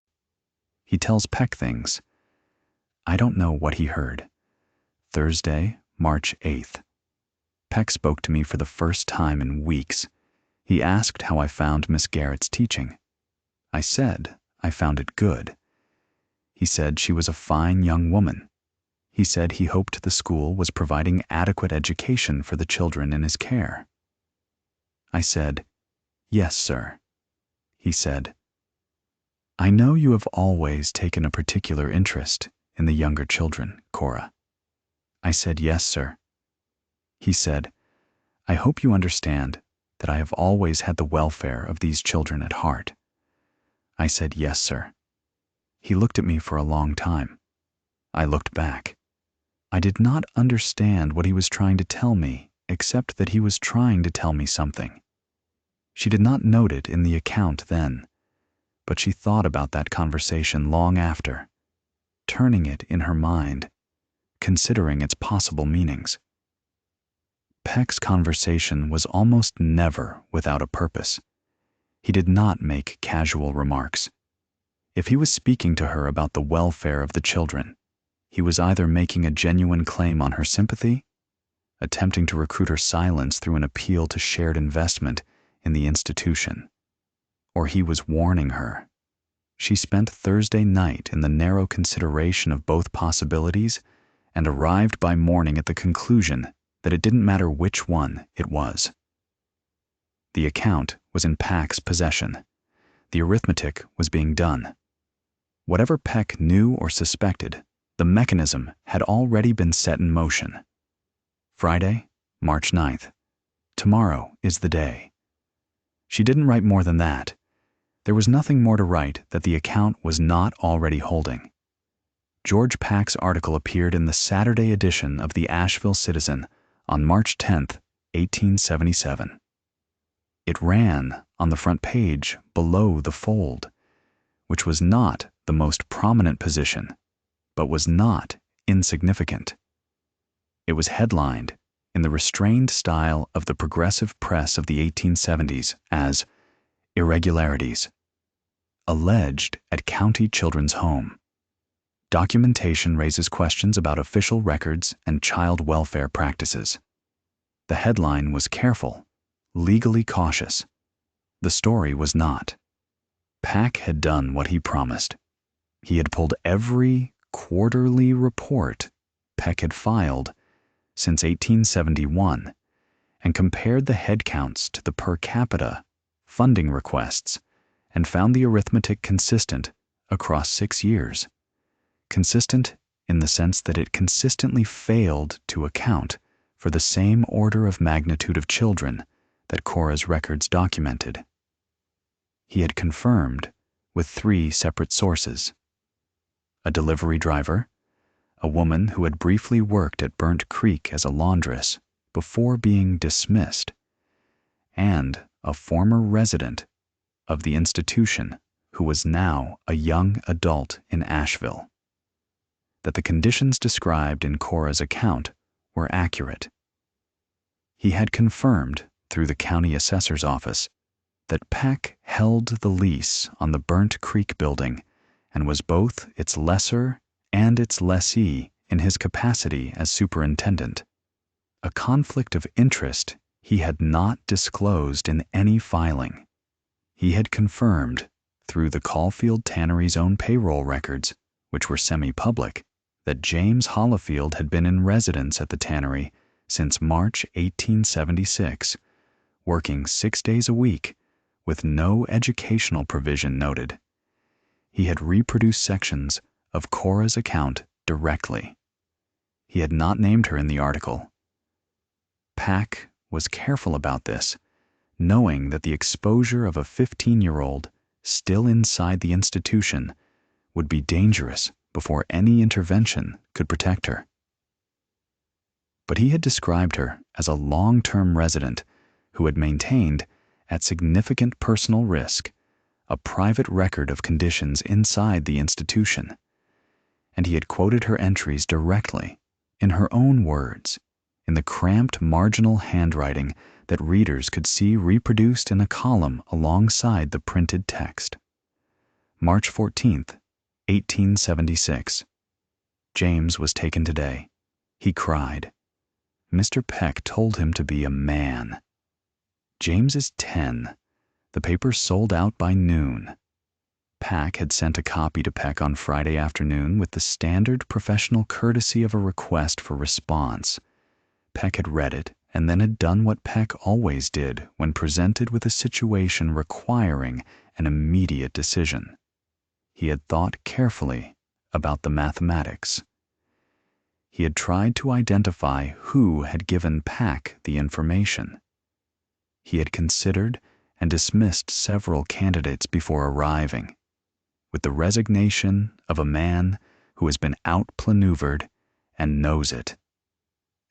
He tells Peck things. I don't know what he heard. Thursday, March 8th. Peck spoke to me for the first time in weeks. He asked how I found Miss Garrett's teaching. I said I found it good. He said she was a fine young woman. He said he hoped the school was providing adequate education for the children in his care. I said, "Yes, sir." He said, "I know you have always taken a particular interest in the younger children, Cora." I said, "Yes, sir." He said, "I hope you understand that I have always had the welfare of these children at heart." I said, "Yes, sir." He looked at me for a long time. I looked back. I did not understand what he was trying to tell me, except that he was trying to tell me something. She did not note it in the account then, but she thought about that conversation long after, turning it in her mind, considering its possible meanings. Peck's conversation was almost never without a purpose. He did not make casual remarks. If he was speaking to her about the welfare of the children, He was either making a genuine claim on her sympathy, attempting to recruit her silence through an appeal to shared investment in the institution, or he was warning her. She spent Thursday night in the narrow consideration of both possibilities and arrived by morning at the conclusion that it didn't matter which one it was. The account was in Peck's possession. The arithmetic was being done. Whatever Peck knew or suspected, the mechanism had already been set in motion. Friday, March 9th. Tomorrow is the day. She didn't write more than that. There was nothing more to write that the account was not already holding. George Peck's article appeared in the Saturday edition of the Asheville Citizen on March 10th, 1877. It ran on the front page below the fold, which was not the most prominent position, but was not insignificant. It was headlined in the restrained style of the progressive press of the 1870s as Irregularities Alleged at County Children's Home. Documentation raises questions about official records and child welfare practices. The headline was careful, legally cautious. The story was not. Peck had done what he promised. He had pulled every quarterly report Peck had filed since 1871 and compared the head counts to the per capita funding requests and found the arithmetic consistent across 6 years. Consistent in the sense that it consistently failed to account for the same order of magnitude of children that Cora's records documented. He had confirmed with 3 separate sources: a delivery driver, a woman who had briefly worked at Burnt Creek as a laundress before being dismissed, and a former resident of the institution who was now a young adult in Asheville. That the conditions described in Cora's account were accurate. He had confirmed through the county assessor's office that Peck held the lease on the Burnt Creek building and was both its lessor and its lessee in his capacity as superintendent. A conflict of interest he had not disclosed in any filing. He had confirmed through the Caulfield Tannery's own payroll records, which were semi-public, that James Hollifield had been in residence at the tannery since March 1876, working 6 days a week with no educational provision noted. He had reproduced sections of Cora's account directly. He had not named her in the article. Peck was careful about this, knowing that the exposure of a 15-year-old still inside the institution would be dangerous before any intervention could protect her. But he had described her as a long-term resident who had maintained, at significant personal risk, a private record of conditions inside the institution, and he had quoted her entries directly, in her own words, in the cramped marginal handwriting that readers could see reproduced in a column alongside the printed text. March 14th, 1876. James was taken today. He cried. Mr. Peck told him to be a man. James is 10. The paper sold out by noon. Peck had sent a copy to Peck on Friday afternoon with the standard professional courtesy of a request for response. Peck had read it and then had done what Peck always did when presented with a situation requiring an immediate decision. He had thought carefully about the mathematics. He had tried to identify who had given Peck the information. He had considered and dismissed several candidates before arriving, with the resignation of a man who has been outmaneuvered and knows it.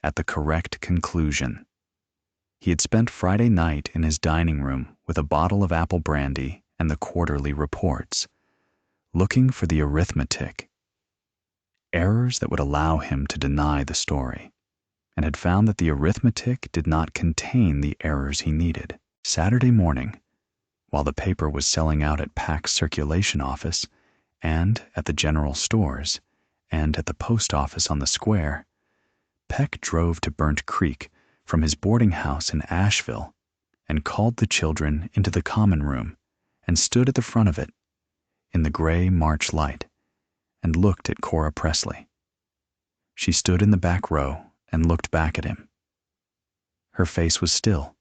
At the correct conclusion. He had spent Friday night in his dining room with a bottle of apple brandy and the quarterly reports, looking for the arithmetic, errors that would allow him to deny the story, and had found that the arithmetic did not contain the errors he needed. Saturday morning, while the paper was selling out at Peck's circulation office and at the general stores, and at the post office on the square, Peck drove to Burnt Creek from his boarding house in Asheville and called the children into the common room and stood at the front of it in the gray March light and looked at Cora Presley. She stood in the back row and looked back at him. Her face was still,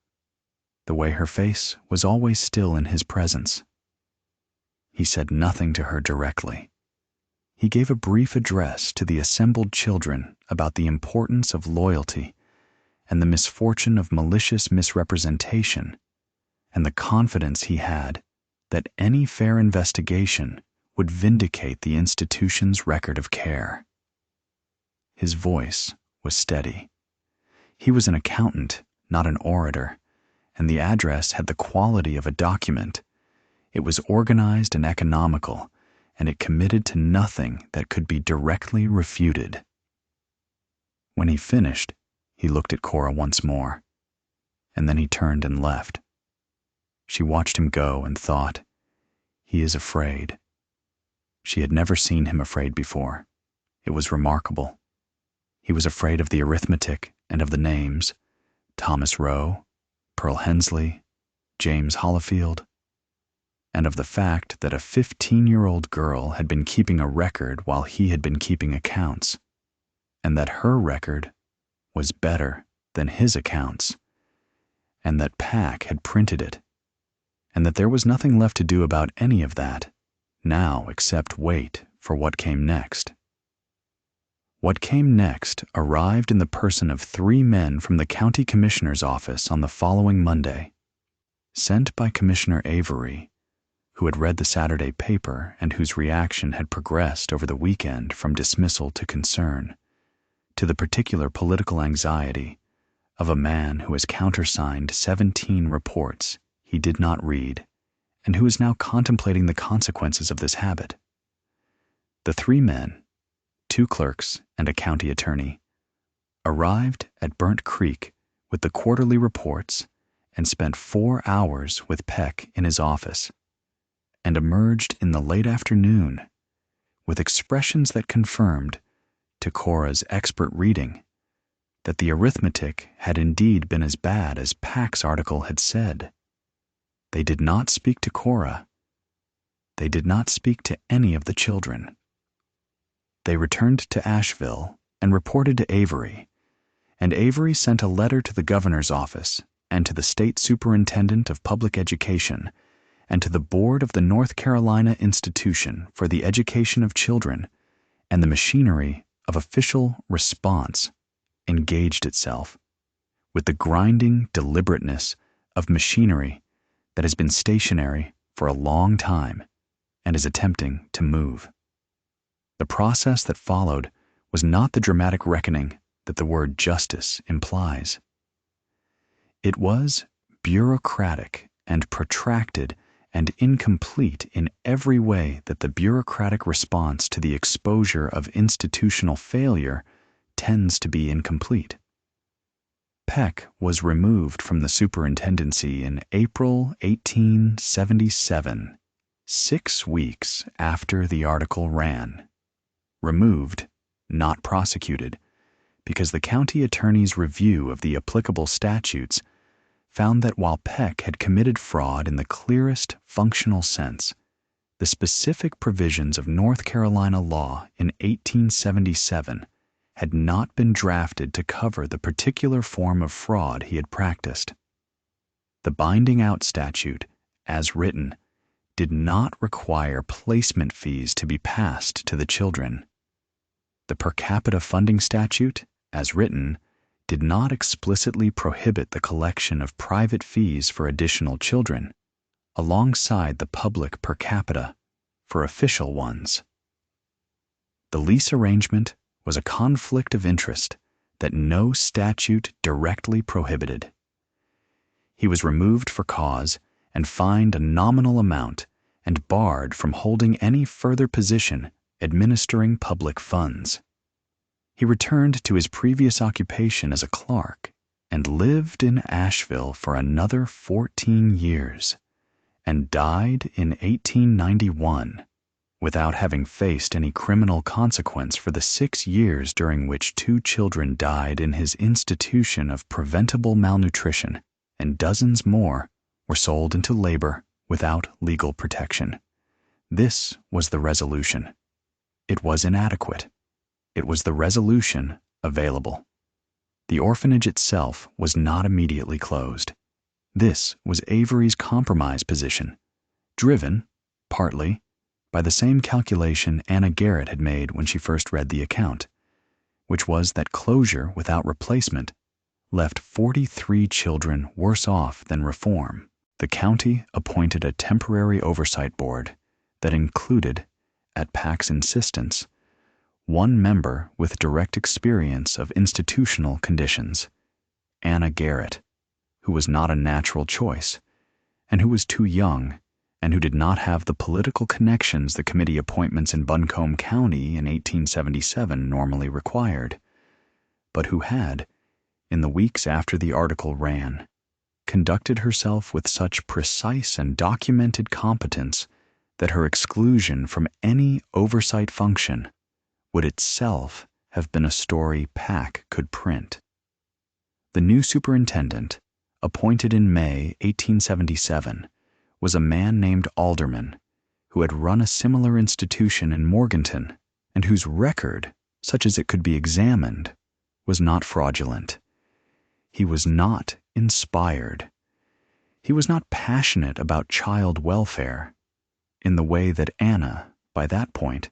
the way her face was always still in his presence. He said nothing to her directly. He gave a brief address to the assembled children about the importance of loyalty and the misfortune of malicious misrepresentation, and the confidence he had that any fair investigation would vindicate the institution's record of care. His voice was steady. He was an accountant, not an orator, and the address had the quality of a document. It was organized and economical, and it committed to nothing that could be directly refuted. When he finished, he looked at Cora once more, and then he turned and left. She watched him go and thought, "He is afraid." She had never seen him afraid before. It was remarkable. He was afraid of the arithmetic and of the names, Thomas Rowe, Pearl Hensley, James Hollifield, and of the fact that a 15-year-old girl had been keeping a record while he had been keeping accounts, and that her record was better than his accounts, and that Peck had printed it, and that there was nothing left to do about any of that now except wait for what came next. What came next arrived in the person of 3 men from the county commissioner's office on the following Monday, sent by Commissioner Avery, who had read the Saturday paper and whose reaction had progressed over the weekend from dismissal to concern, to the particular political anxiety of a man who has countersigned 17 reports he did not read and who is now contemplating the consequences of this habit. The 3 men, 2 clerks and a county attorney, arrived at Burnt Creek with the quarterly reports and spent 4 hours with Peck in his office, and emerged in the late afternoon with expressions that confirmed, to Cora's expert reading, that the arithmetic had indeed been as bad as Peck's article had said. They did not speak to Cora. They did not speak to any of the children. They returned to Asheville and reported to Avery, and Avery sent a letter to the governor's office and to the state superintendent of public education and to the board of the North Carolina Institution for the Education of Children, and the machinery of official response engaged itself with the grinding deliberateness of machinery that has been stationary for a long time and is attempting to move. The process that followed was not the dramatic reckoning that the word justice implies. It was bureaucratic and protracted and incomplete in every way that the bureaucratic response to the exposure of institutional failure tends to be incomplete. Peck was removed from the superintendency in April 1877, 6 weeks after the article ran. Removed, not prosecuted, because the county attorney's review of the applicable statutes found that while Peck had committed fraud in the clearest functional sense, the specific provisions of North Carolina law in 1877 had not been drafted to cover the particular form of fraud he had practiced. The binding out statute, as written, did not require placement fees to be passed to the children. The per capita funding statute, as written, did not explicitly prohibit the collection of private fees for additional children, alongside the public per capita for official ones. The lease arrangement was a conflict of interest that no statute directly prohibited. He was removed for cause and fined a nominal amount and barred from holding any further position administering public funds. He returned to his previous occupation as a clerk and lived in Asheville for another 14 years, and died in 1891 without having faced any criminal consequence for the 6 years during which 2 children died in his institution of preventable malnutrition, and dozens more were sold into labor without legal protection. This was the resolution. It was inadequate. It was the resolution available. The orphanage itself was not immediately closed. This was Avery's compromise position, driven, partly, by the same calculation Anna Garrett had made when she first read the account, which was that closure without replacement left 43 children worse off than reform. The county appointed a temporary oversight board that included, at Peck's insistence, one member with direct experience of institutional conditions, Anna Garrett, who was not a natural choice, and who was too young, and who did not have the political connections the committee appointments in Buncombe County in 1877 normally required, but who had, in the weeks after the article ran, conducted herself with such precise and documented competence that her exclusion from any oversight function would itself have been a story Peck could print. The new superintendent, appointed in May 1877, was a man named Alderman, who had run a similar institution in Morganton, and whose record, such as it could be examined, was not fraudulent. He was not inspired. He was not passionate about child welfare, in the way that Anna, by that point,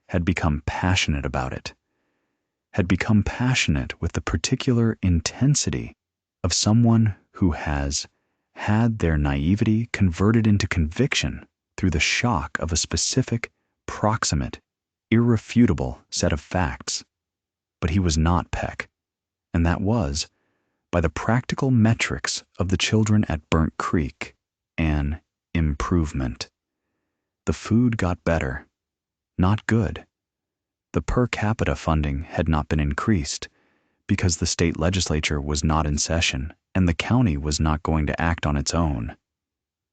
had become passionate about it, had become passionate with the particular intensity of someone who has had their naivety converted into conviction through the shock of a specific, proximate, irrefutable set of facts. But he was not Peck, and that was, by the practical metrics of the children at Burnt Creek, an improvement. The food got better, not good. The per capita funding had not been increased because the state legislature was not in session and the county was not going to act on its own,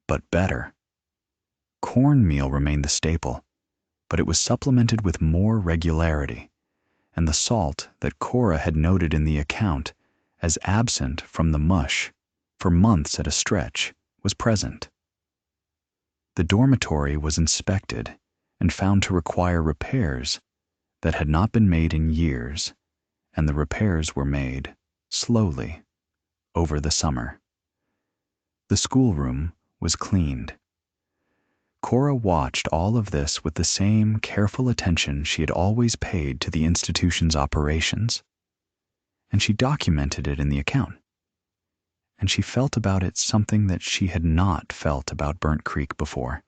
but better. Cornmeal remained the staple, but it was supplemented with more regularity, and the salt that Cora had noted in the account as absent from the mush for months at a stretch was present. The dormitory was inspected and found to require repairs that had not been made in years, and the repairs were made slowly over the summer. The schoolroom was cleaned. Cora watched all of this with the same careful attention she had always paid to the institution's operations, and she documented it in the account. And she felt about it something that she had not felt about Burnt Creek before,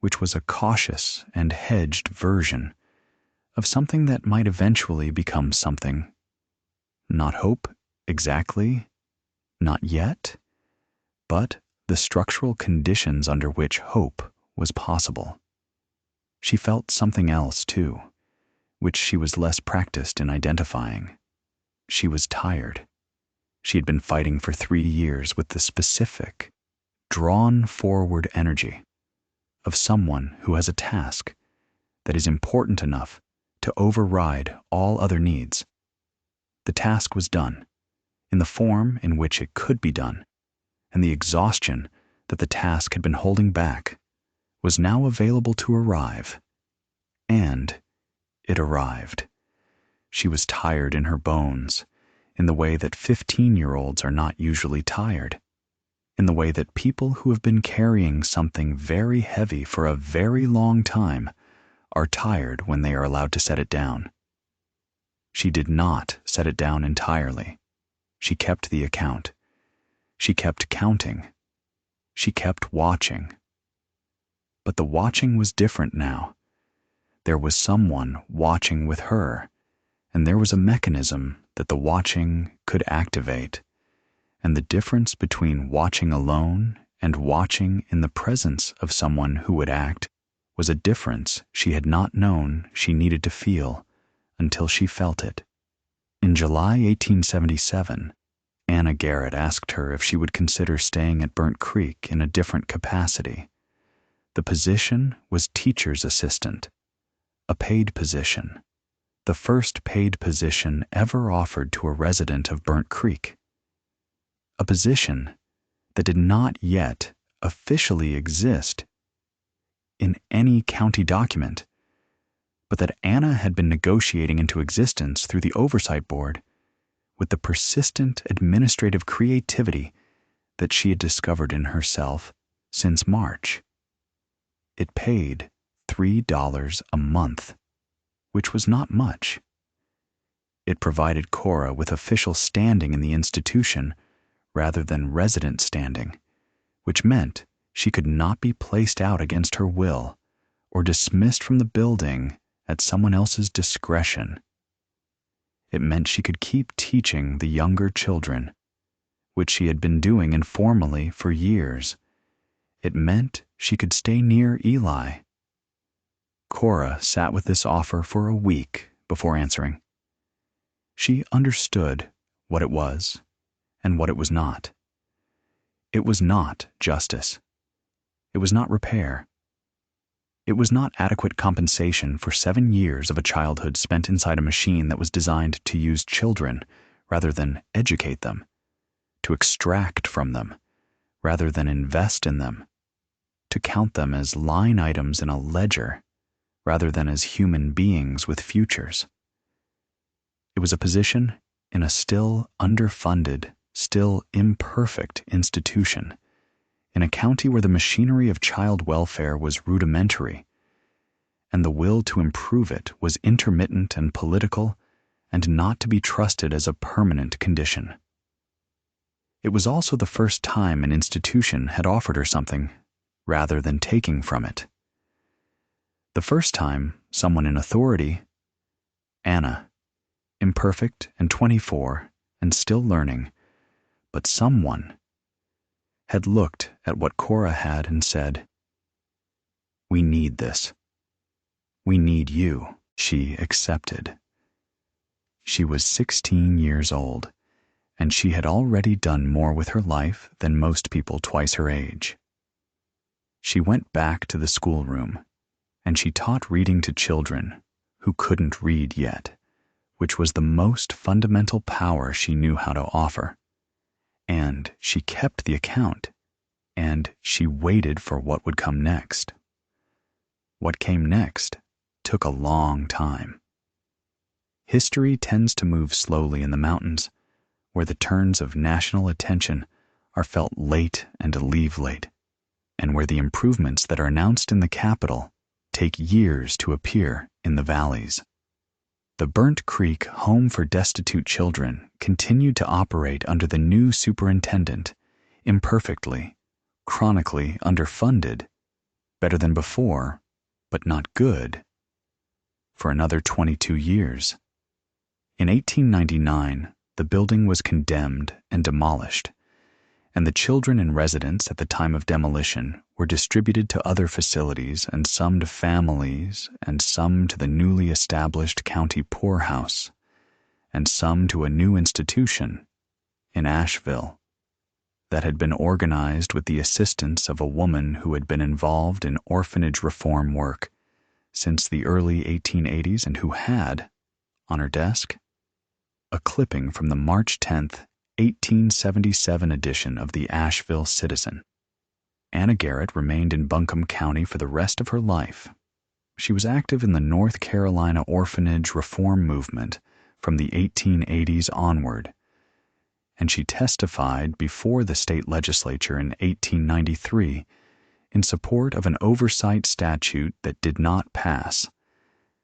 which was a cautious and hedged version of something that might eventually become something. Not hope, exactly, not yet, but the structural conditions under which hope was possible. She felt something else, too, which she was less practiced in identifying. She was tired. She had been fighting for 3 years with the specific, drawn-forward energy of someone who has a task that is important enough to override all other needs. The task was done, in the form in which it could be done, and the exhaustion that the task had been holding back was now available to arrive. And it arrived. She was tired in her bones, in the way that 15-year-olds are not usually tired, in the way that people who have been carrying something very heavy for a very long time are tired when they are allowed to set it down. She did not set it down entirely. She kept the account. She kept counting. She kept watching. But the watching was different now. There was someone watching with her, and there was a mechanism that the watching could activate. And the difference between watching alone and watching in the presence of someone who would act was a difference she had not known she needed to feel until she felt it. In July 1877, Anna Garrett asked her if she would consider staying at Burnt Creek in a different capacity. The position was teacher's assistant, a paid position, the first paid position ever offered to a resident of Burnt Creek. A position that did not yet officially exist in any county document, but that Anna had been negotiating into existence through the Oversight Board with the persistent administrative creativity that she had discovered in herself since March. It paid $3 a month, which was not much. It provided Cora with official standing in the institution rather than resident standing, which meant she could not be placed out against her will or dismissed from the building at someone else's discretion. It meant she could keep teaching the younger children, which she had been doing informally for years. It meant she could stay near Eli. Cora sat with this offer for a week before answering. She understood what it was and what it was not. It was not justice. It was not repair. It was not adequate compensation for 7 years of a childhood spent inside a machine that was designed to use children rather than educate them, to extract from them rather than invest in them, to count them as line items in a ledger rather than as human beings with futures. It was a position in a still underfunded, still imperfect institution, in a county where the machinery of child welfare was rudimentary, and the will to improve it was intermittent and political and not to be trusted as a permanent condition. It was also the first time an institution had offered her something rather than taking from it. The first time someone in authority, Anna, imperfect and 24 and still learning, but someone, had looked at what Cora had and said, "We need this. We need you." She accepted. She was 16 years old, and she had already done more with her life than most people twice her age. She went back to the schoolroom, and she taught reading to children who couldn't read yet, which was the most fundamental power she knew how to offer. And she kept the account, and she waited for what would come next. What came next took a long time. History tends to move slowly in the mountains, where the turns of national attention are felt late and leave late, and where the improvements that are announced in the capital take years to appear in the valleys. The Burnt Creek Home for Destitute Children continued to operate under the new superintendent, imperfectly, chronically underfunded, better than before, but not good, for another 22 years. In 1899, the building was condemned and demolished, and the children and residents at the time of demolition were distributed to other facilities and some to families and some to the newly established county poorhouse and some to a new institution in Asheville that had been organized with the assistance of a woman who had been involved in orphanage reform work since the early 1880s and who had, on her desk, a clipping from the March 10th, 1877 edition of the Asheville Citizen. Anna Garrett remained in Buncombe County for the rest of her life. She was active in the North Carolina orphanage reform movement from the 1880s onward, and she testified before the state legislature in 1893 in support of an oversight statute that did not pass,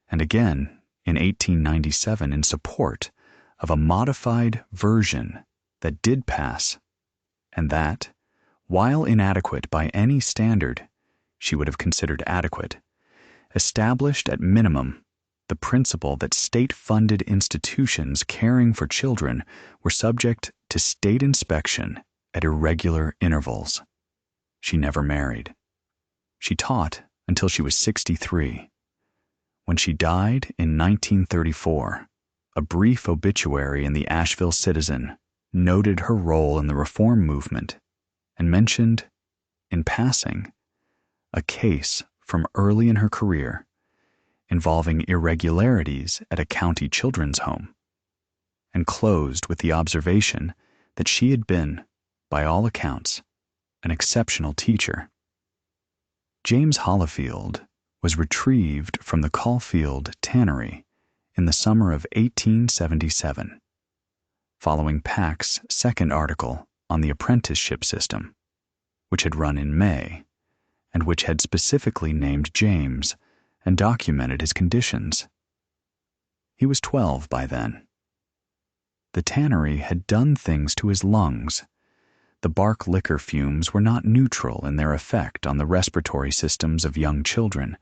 and again in 1897 in support of a modified version that did pass, and that, while inadequate by any standard she would have considered adequate, established at minimum the principle that state-funded institutions caring for children were subject to state inspection at irregular intervals. She never married. She taught until she was 63. When she died in 1934, a brief obituary in the Asheville Citizen noted her role in the reform movement and mentioned, in passing, a case from early in her career involving irregularities at a county children's home, and closed with the observation that she had been, by all accounts, an exceptional teacher. James Hollifield was retrieved from the Caulfield Tannery in the summer of 1877, following Peck's second article on the apprenticeship system, which had run in May, and which had specifically named James and documented his conditions. He was 12 by then. The tannery had done things to his lungs. The bark liquor fumes were not neutral in their effect on the respiratory systems of young children,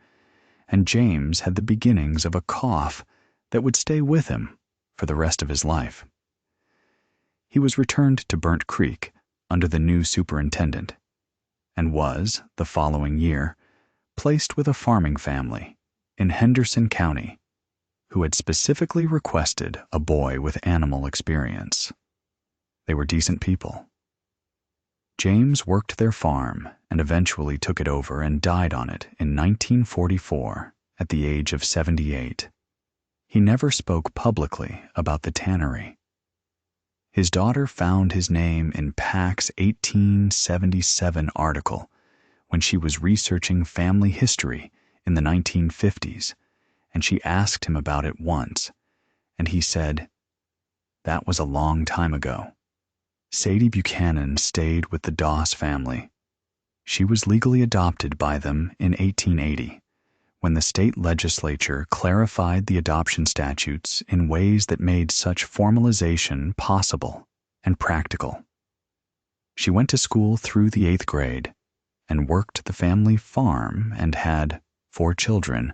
and James had the beginnings of a cough that would stay with him for the rest of his life. He was returned to Burnt Creek under the new superintendent, and was, the following year, placed with a farming family in Henderson County who had specifically requested a boy with animal experience. They were decent people. James worked their farm and eventually took it over and died on it in 1944 at the age of 78. He never spoke publicly about the tannery. His daughter found his name in Peck's 1877 article when she was researching family history in the 1950s, and she asked him about it once, and he said, "That was a long time ago. Sadie Buchanan stayed with the Doss family. She was legally adopted by them in 1880, when the state legislature clarified the adoption statutes in ways that made such formalization possible and practical. She went to school through the 8th grade and worked the family farm and had 4 children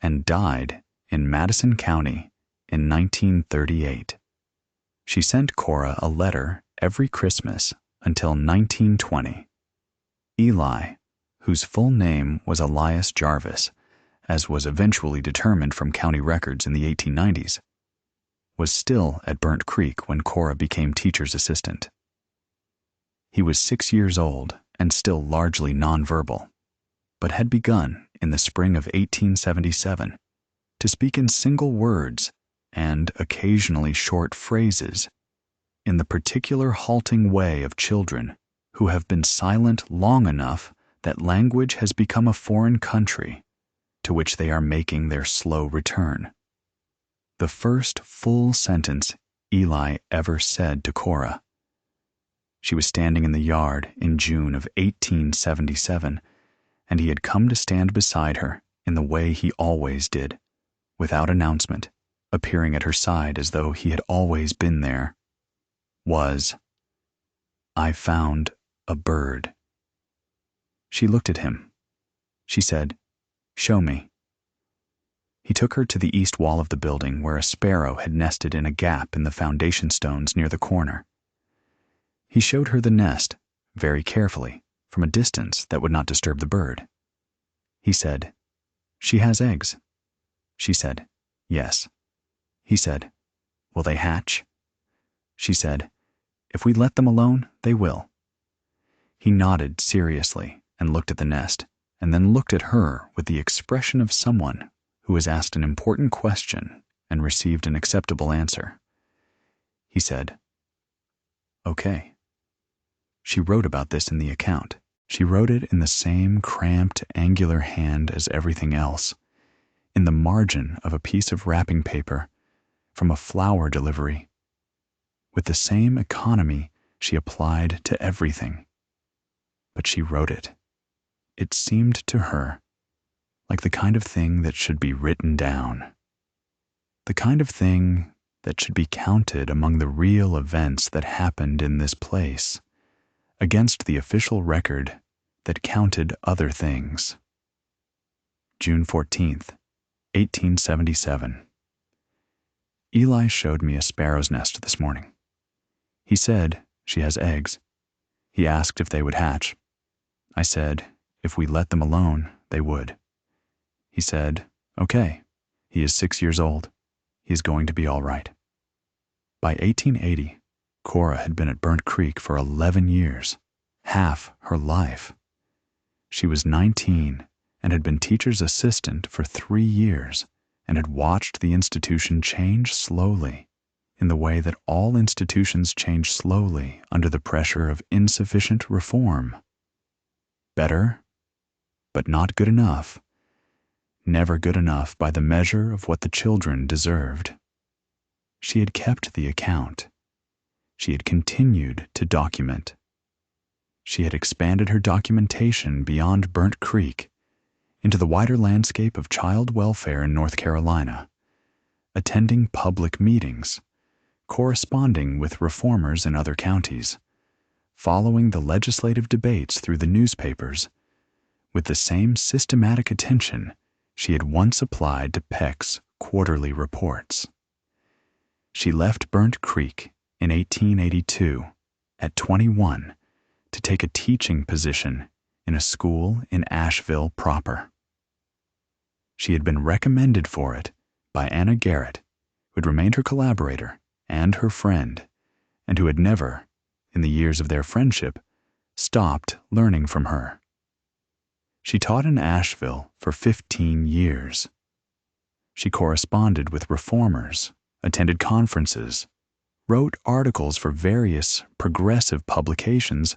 and died in Madison County in 1938. She sent Cora a letter every Christmas until 1920. Eli, whose full name was Elias Jarvis, as was eventually determined from county records in the 1890s, was still at Burnt Creek when Cora became teacher's assistant. He was 6 years old and still largely nonverbal, but had begun in the spring of 1877 to speak in single words and occasionally short phrases in the particular halting way of children who have been silent long enough that language has become a foreign country to which they are making their slow return. The first full sentence Eli ever said to Cora. She was standing in the yard in June of 1877, and he had come to stand beside her in the way he always did, without announcement, appearing at her side as though he had always been there, was, "I found a bird." She looked at him. She said, "Show me." He took her to the east wall of the building where a sparrow had nested in a gap in the foundation stones near the corner. He showed her the nest, very carefully, from a distance that would not disturb the bird. He said, "She has eggs." She said, "Yes." He said, "Will they hatch?" She said, "If we let them alone, they will." He nodded seriously and looked at the nest, and then looked at her with the expression of someone who has asked an important question and received an acceptable answer. He said, "Okay." She wrote about this in the account. She wrote it in the same cramped, angular hand as everything else, in the margin of a piece of wrapping paper from a flower delivery, with the same economy she applied to everything. But she wrote it. It seemed to her like the kind of thing that should be written down, the kind of thing that should be counted among the real events that happened in this place, against the official record that counted other things. June 14th, 1877. Eli showed me a sparrow's nest this morning. He said she has eggs. He asked if they would hatch. I said, if we let them alone, they would. He said, "Okay." He is 6 years old. He is going to be all right. By 1880, Cora had been at Burnt Creek for 11 years, half her life. She was 19 and had been teacher's assistant for 3 years and had watched the institution change slowly in the way that all institutions change slowly under the pressure of insufficient reform. Better, but not good enough. Never good enough by the measure of what the children deserved. She had kept the account. She had continued to document. She had expanded her documentation beyond Burnt Creek into the wider landscape of child welfare in North Carolina, attending public meetings, corresponding with reformers in other counties, following the legislative debates through the newspapers, with the same systematic attention she had once applied to Peck's quarterly reports. She left Burnt Creek in 1882 at 21 to take a teaching position in a school in Asheville proper. She had been recommended for it by Anna Garrett, who had remained her collaborator and her friend, and who had never, in the years of their friendship, stopped learning from her. She taught in Asheville for 15 years. She corresponded with reformers, attended conferences, wrote articles for various progressive publications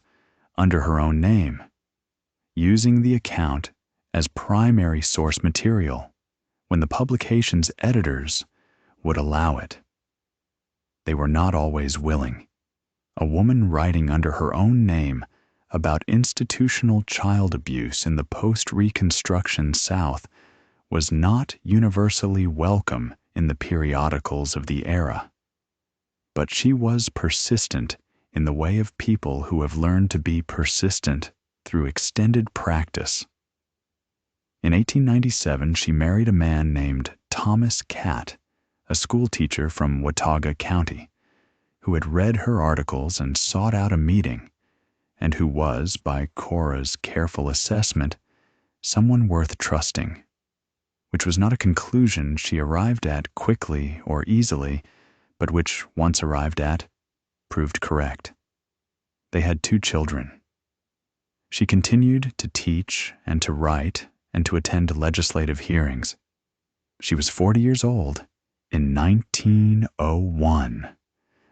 under her own name, using the account as primary source material when the publication's editors would allow it. They were not always willing. A woman writing under her own name about institutional child abuse in the post-Reconstruction South was not universally welcome in the periodicals of the era. But she was persistent in the way of people who have learned to be persistent through extended practice. In 1897, she married a man named Thomas Catt, a schoolteacher from Watauga County, who had read her articles and sought out a meeting, and who was, by Cora's careful assessment, someone worth trusting, which was not a conclusion she arrived at quickly or easily, but which, once arrived at, proved correct. They had 2 children. She continued to teach and to write and to attend legislative hearings. She was 40 years old in 1901,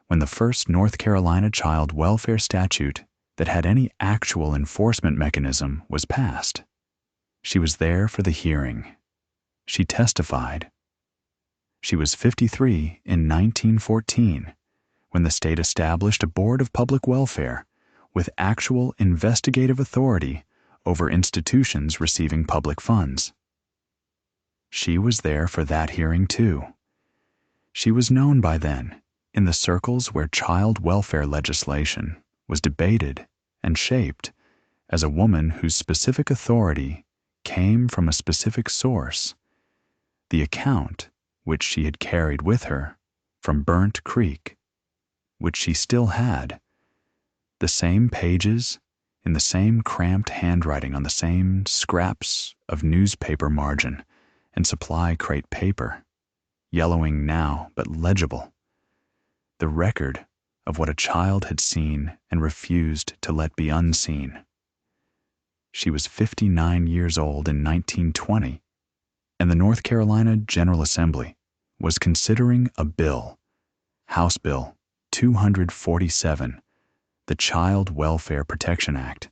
when the first North Carolina child welfare statute that had any actual enforcement mechanism was passed. She was there for the hearing. She testified. She was 53 in 1914, when the state established a board of public welfare with actual investigative authority over institutions receiving public funds. She was there for that hearing too. She was known by then in the circles where child welfare legislation was debated and shaped as a woman whose specific authority came from a specific source, the account which she had carried with her from Burnt Creek, which she still had, the same pages in the same cramped handwriting on the same scraps of newspaper margin and supply crate paper, yellowing now but legible, the record of what a child had seen and refused to let be unseen. She was 59 years old in 1920, and the North Carolina General Assembly was considering a bill, House Bill 247, the Child Welfare Protection Act,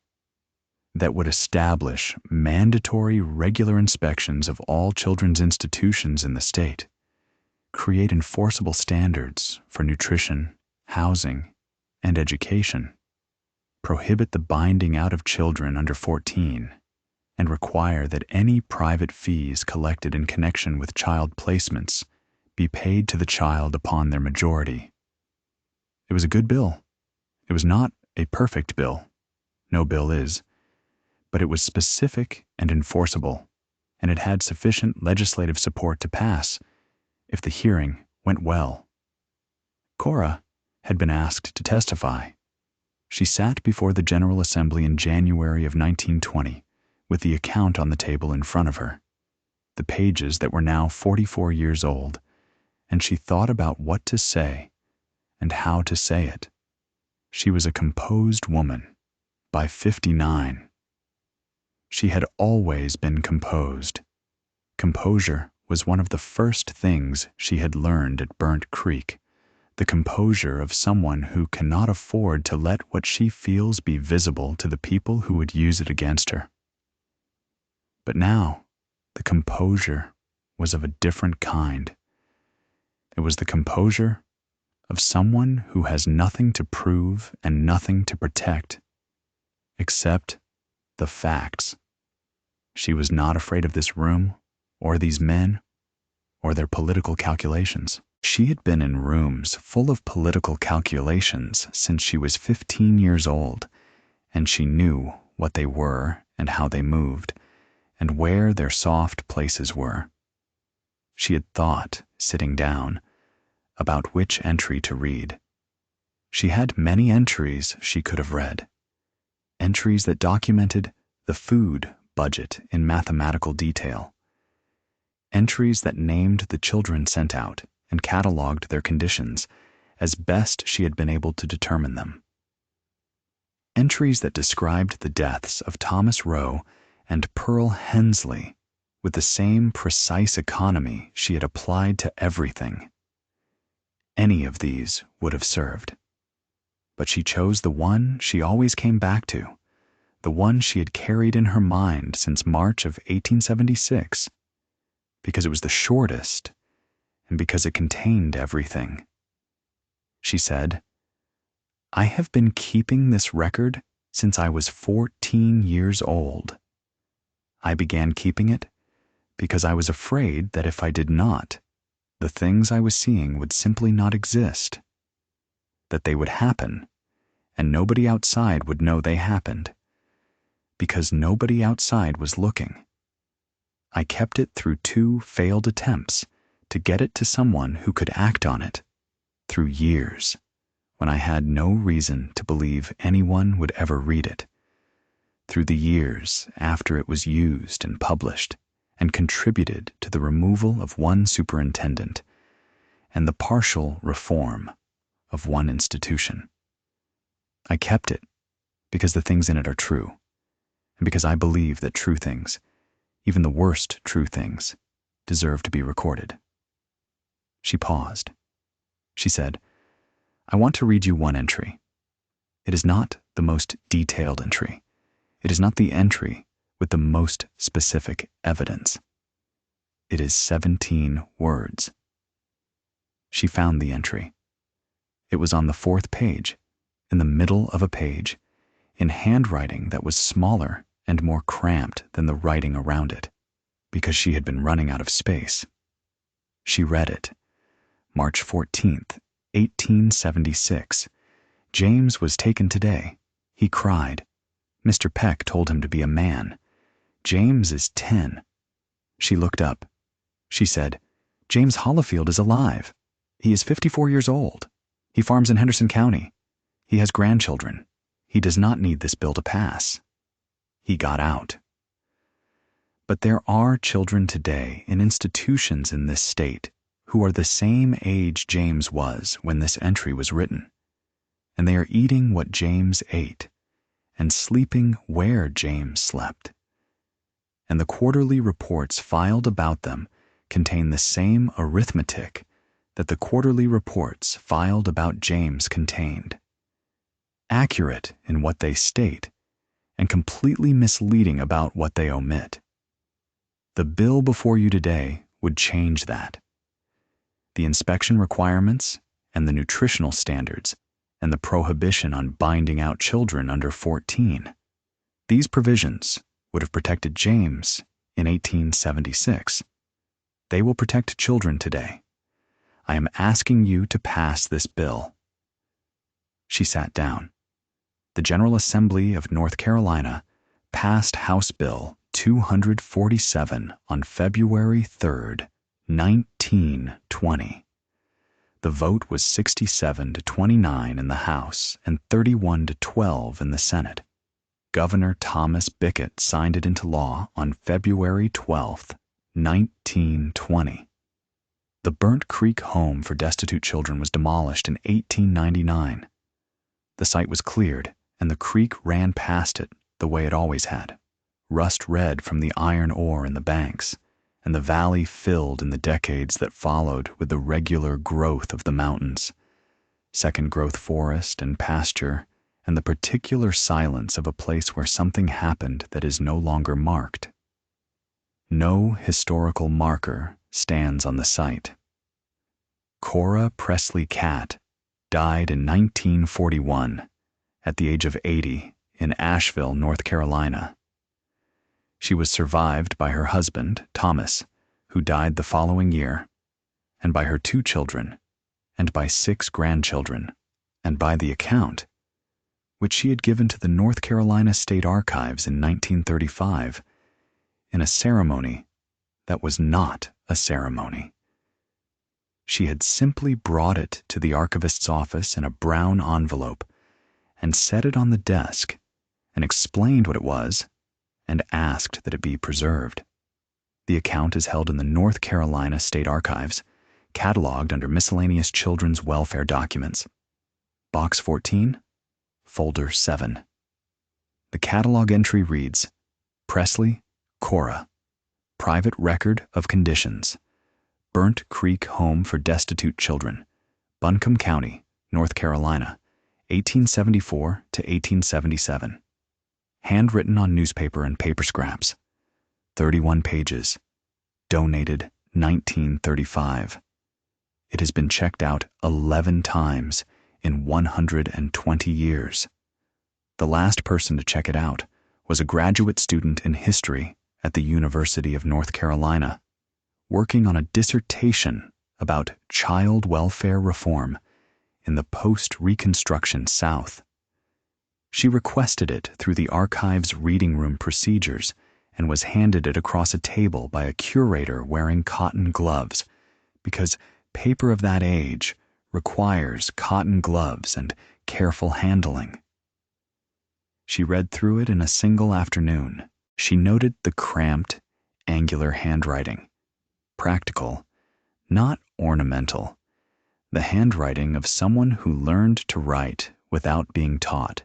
that would establish mandatory regular inspections of all children's institutions in the state, create enforceable standards for nutrition, housing, and education, prohibit the binding out of children under 14, and require that any private fees collected in connection with child placements be paid to the child upon their majority. It was a good bill. It was not a perfect bill. No bill is. But it was specific and enforceable, and it had sufficient legislative support to pass if the hearing went well. Cora had been asked to testify. She sat before the General Assembly in January of 1920 with the account on the table in front of her, the pages that were now 44 years old, and she thought about what to say and how to say it. She was a composed woman by 59. She had always been composed. Composure was one of the first things she had learned at Burnt Creek, the composure of someone who cannot afford to let what she feels be visible to the people who would use it against her. But now, the composure was of a different kind. It was the composure of someone who has nothing to prove and nothing to protect, except the facts. She was not afraid of this room, or these men, or their political calculations. She had been in rooms full of political calculations since she was 15 years old, and she knew what they were and how they moved, and where their soft places were. She had thought, sitting down, about which entry to read. She had many entries she could have read. Entries that documented the food budget in mathematical detail. Entries that named the children sent out and cataloged their conditions as best she had been able to determine them. Entries that described the deaths of Thomas Rowe and Pearl Hensley with the same precise economy she had applied to everything. Any of these would have served. But she chose the one she always came back to, the one she had carried in her mind since March of 1876, because it was the shortest and because it contained everything. She said, "I have been keeping this record since I was 14 years old. I began keeping it because I was afraid that if I did not, the things I was seeing would simply not exist, that they would happen, and nobody outside would know they happened, because nobody outside was looking. I kept it through 2 failed attempts to get it to someone who could act on it, through years, when I had no reason to believe anyone would ever read it, through the years after it was used and published and contributed to the removal of one superintendent and the partial reform of one institution. I kept it because the things in it are true, and because I believe that true things, even the worst true things, deserve to be recorded." She paused. She said, "I want to read you one entry. It is not the most detailed entry. It is not the entry with the most specific evidence. It is 17 words." She found the entry. It was on the 4th page, in the middle of a page, in handwriting that was smaller and more cramped than the writing around it, because she had been running out of space. She read it. March 14th, 1876. James was taken today. He cried. Mr. Peck told him to be a man. James is 10. She looked up. She said, "James Hollifield is alive. He is 54 years old. He farms in Henderson County. He has grandchildren. He does not need this bill to pass." He got out. But there are children today in institutions in this state who are the same age James was when this entry was written, and they are eating what James ate and sleeping where James slept. And the quarterly reports filed about them contain the same arithmetic that the quarterly reports filed about James contained. Accurate in what they state and completely misleading about what they omit. The bill before you today would change that. The inspection requirements and the nutritional standards and the prohibition on binding out children under 14. These provisions would have protected James in 1876. They will protect children today. I am asking you to pass this bill." She sat down. The General Assembly of North Carolina passed House Bill 247 on February 3rd, 1920. The vote was 67 to 29 in the House and 31 to 12 in the Senate. Governor Thomas Bickett signed it into law on February 12th, 1920. The Burnt Creek home for destitute children was demolished in 1899. The site was cleared, and the creek ran past it the way it always had, rust red from the iron ore in the banks, and the valley filled in the decades that followed with the regular growth of the mountains, second growth forest and pasture, and the particular silence of a place where something happened that is no longer marked. No historical marker stands on the site. Cora Presley Catt died in 1941 at the age of 80 in Asheville, North Carolina. She was survived by her husband, Thomas, who died the following year, and by her 2 children, and by 6 grandchildren, and by the account, which she had given to the North Carolina State Archives in 1935, in a ceremony that was not a ceremony. She had simply brought it to the archivist's office in a brown envelope and set it on the desk and explained what it was and asked that it be preserved. The account is held in the North Carolina State Archives, cataloged under Miscellaneous Children's Welfare Documents. Box 14, Folder 7. The catalog entry reads, Presley, Cora, Private Record of Conditions, Burnt Creek Home for Destitute Children, Buncombe County, North Carolina, 1874 to 1877. Handwritten on newspaper and paper scraps. 31 pages. Donated 1935. It has been checked out 11 times in 120 years. The last person to check it out was a graduate student in history at the University of North Carolina, working on a dissertation about child welfare reform in the post-Reconstruction South. She requested it through the archive's reading room procedures and was handed it across a table by a curator wearing cotton gloves, because paper of that age requires cotton gloves and careful handling. She read through it in a single afternoon. She noted the cramped, angular handwriting. Practical, not ornamental. The handwriting of someone who learned to write without being taught,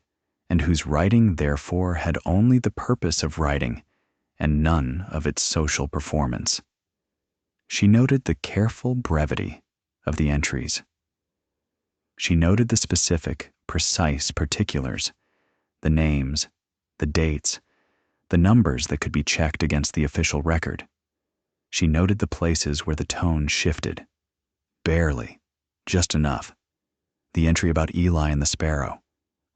and whose writing therefore had only the purpose of writing and none of its social performance. She noted the careful brevity of the entries. She noted the specific, precise particulars, the names, the dates, the numbers that could be checked against the official record. She noted the places where the tone shifted. Barely, just enough. The entry about Eli and the sparrow,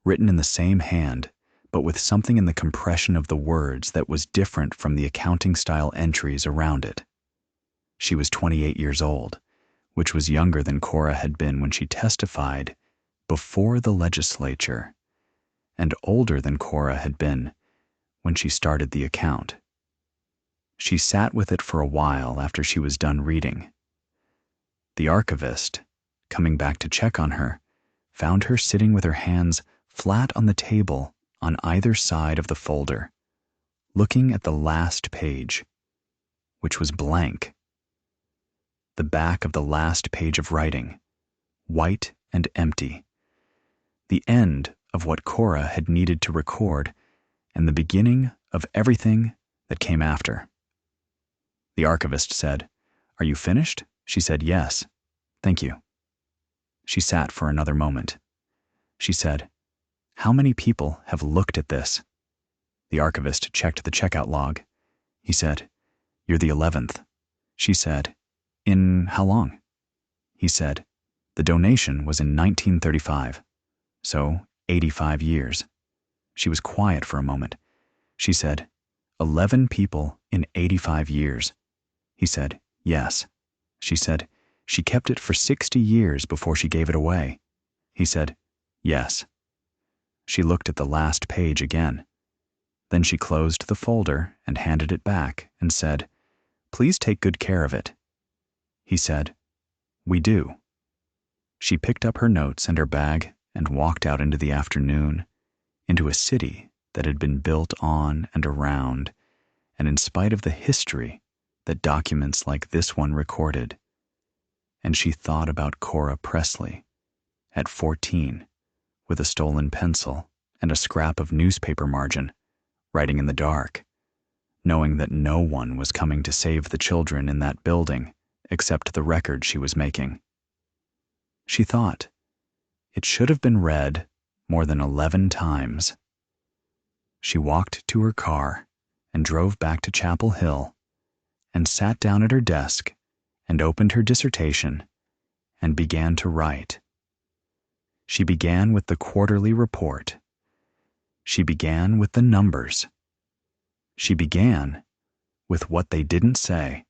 written in the same hand, but with something in the compression of the words that was different from the accounting-style entries around it. She was 28 years old, which was younger than Cora had been when she testified before the legislature, and older than Cora had been when she started the account. She sat with it for a while after she was done reading. The archivist, coming back to check on her, found her sitting with her hands flat on the table on either side of the folder, looking at the last page, which was blank. The back of the last page of writing, white and empty. The end of what Cora had needed to record, and the beginning of everything that came after. The archivist said, "Are you finished?" She said, "Yes. Thank you." She sat for another moment. She said, "How many people have looked at this?" The archivist checked the checkout log. He said, "You're the 11th." She said, "In how long?" He said, "The donation was in 1935, so 85 years." She was quiet for a moment. She said, 11 people in 85 years. He said, "Yes." She said, "She kept it for 60 years before she gave it away." He said, "Yes." She looked at the last page again. Then she closed the folder and handed it back and said, "Please take good care of it." He said, "We do." She picked up her notes and her bag and walked out into the afternoon, into a city that had been built on and around, and in spite of the history that documents like this one recorded. And she thought about Cora Presley, at 14, with a stolen pencil and a scrap of newspaper margin, writing in the dark, knowing that no one was coming to save the children in that building except the record she was making. She thought, it should have been read more than 11 times. She walked to her car and drove back to Chapel Hill and sat down at her desk and opened her dissertation and began to write. She began with the quarterly report. She began with the numbers. She began with what they didn't say.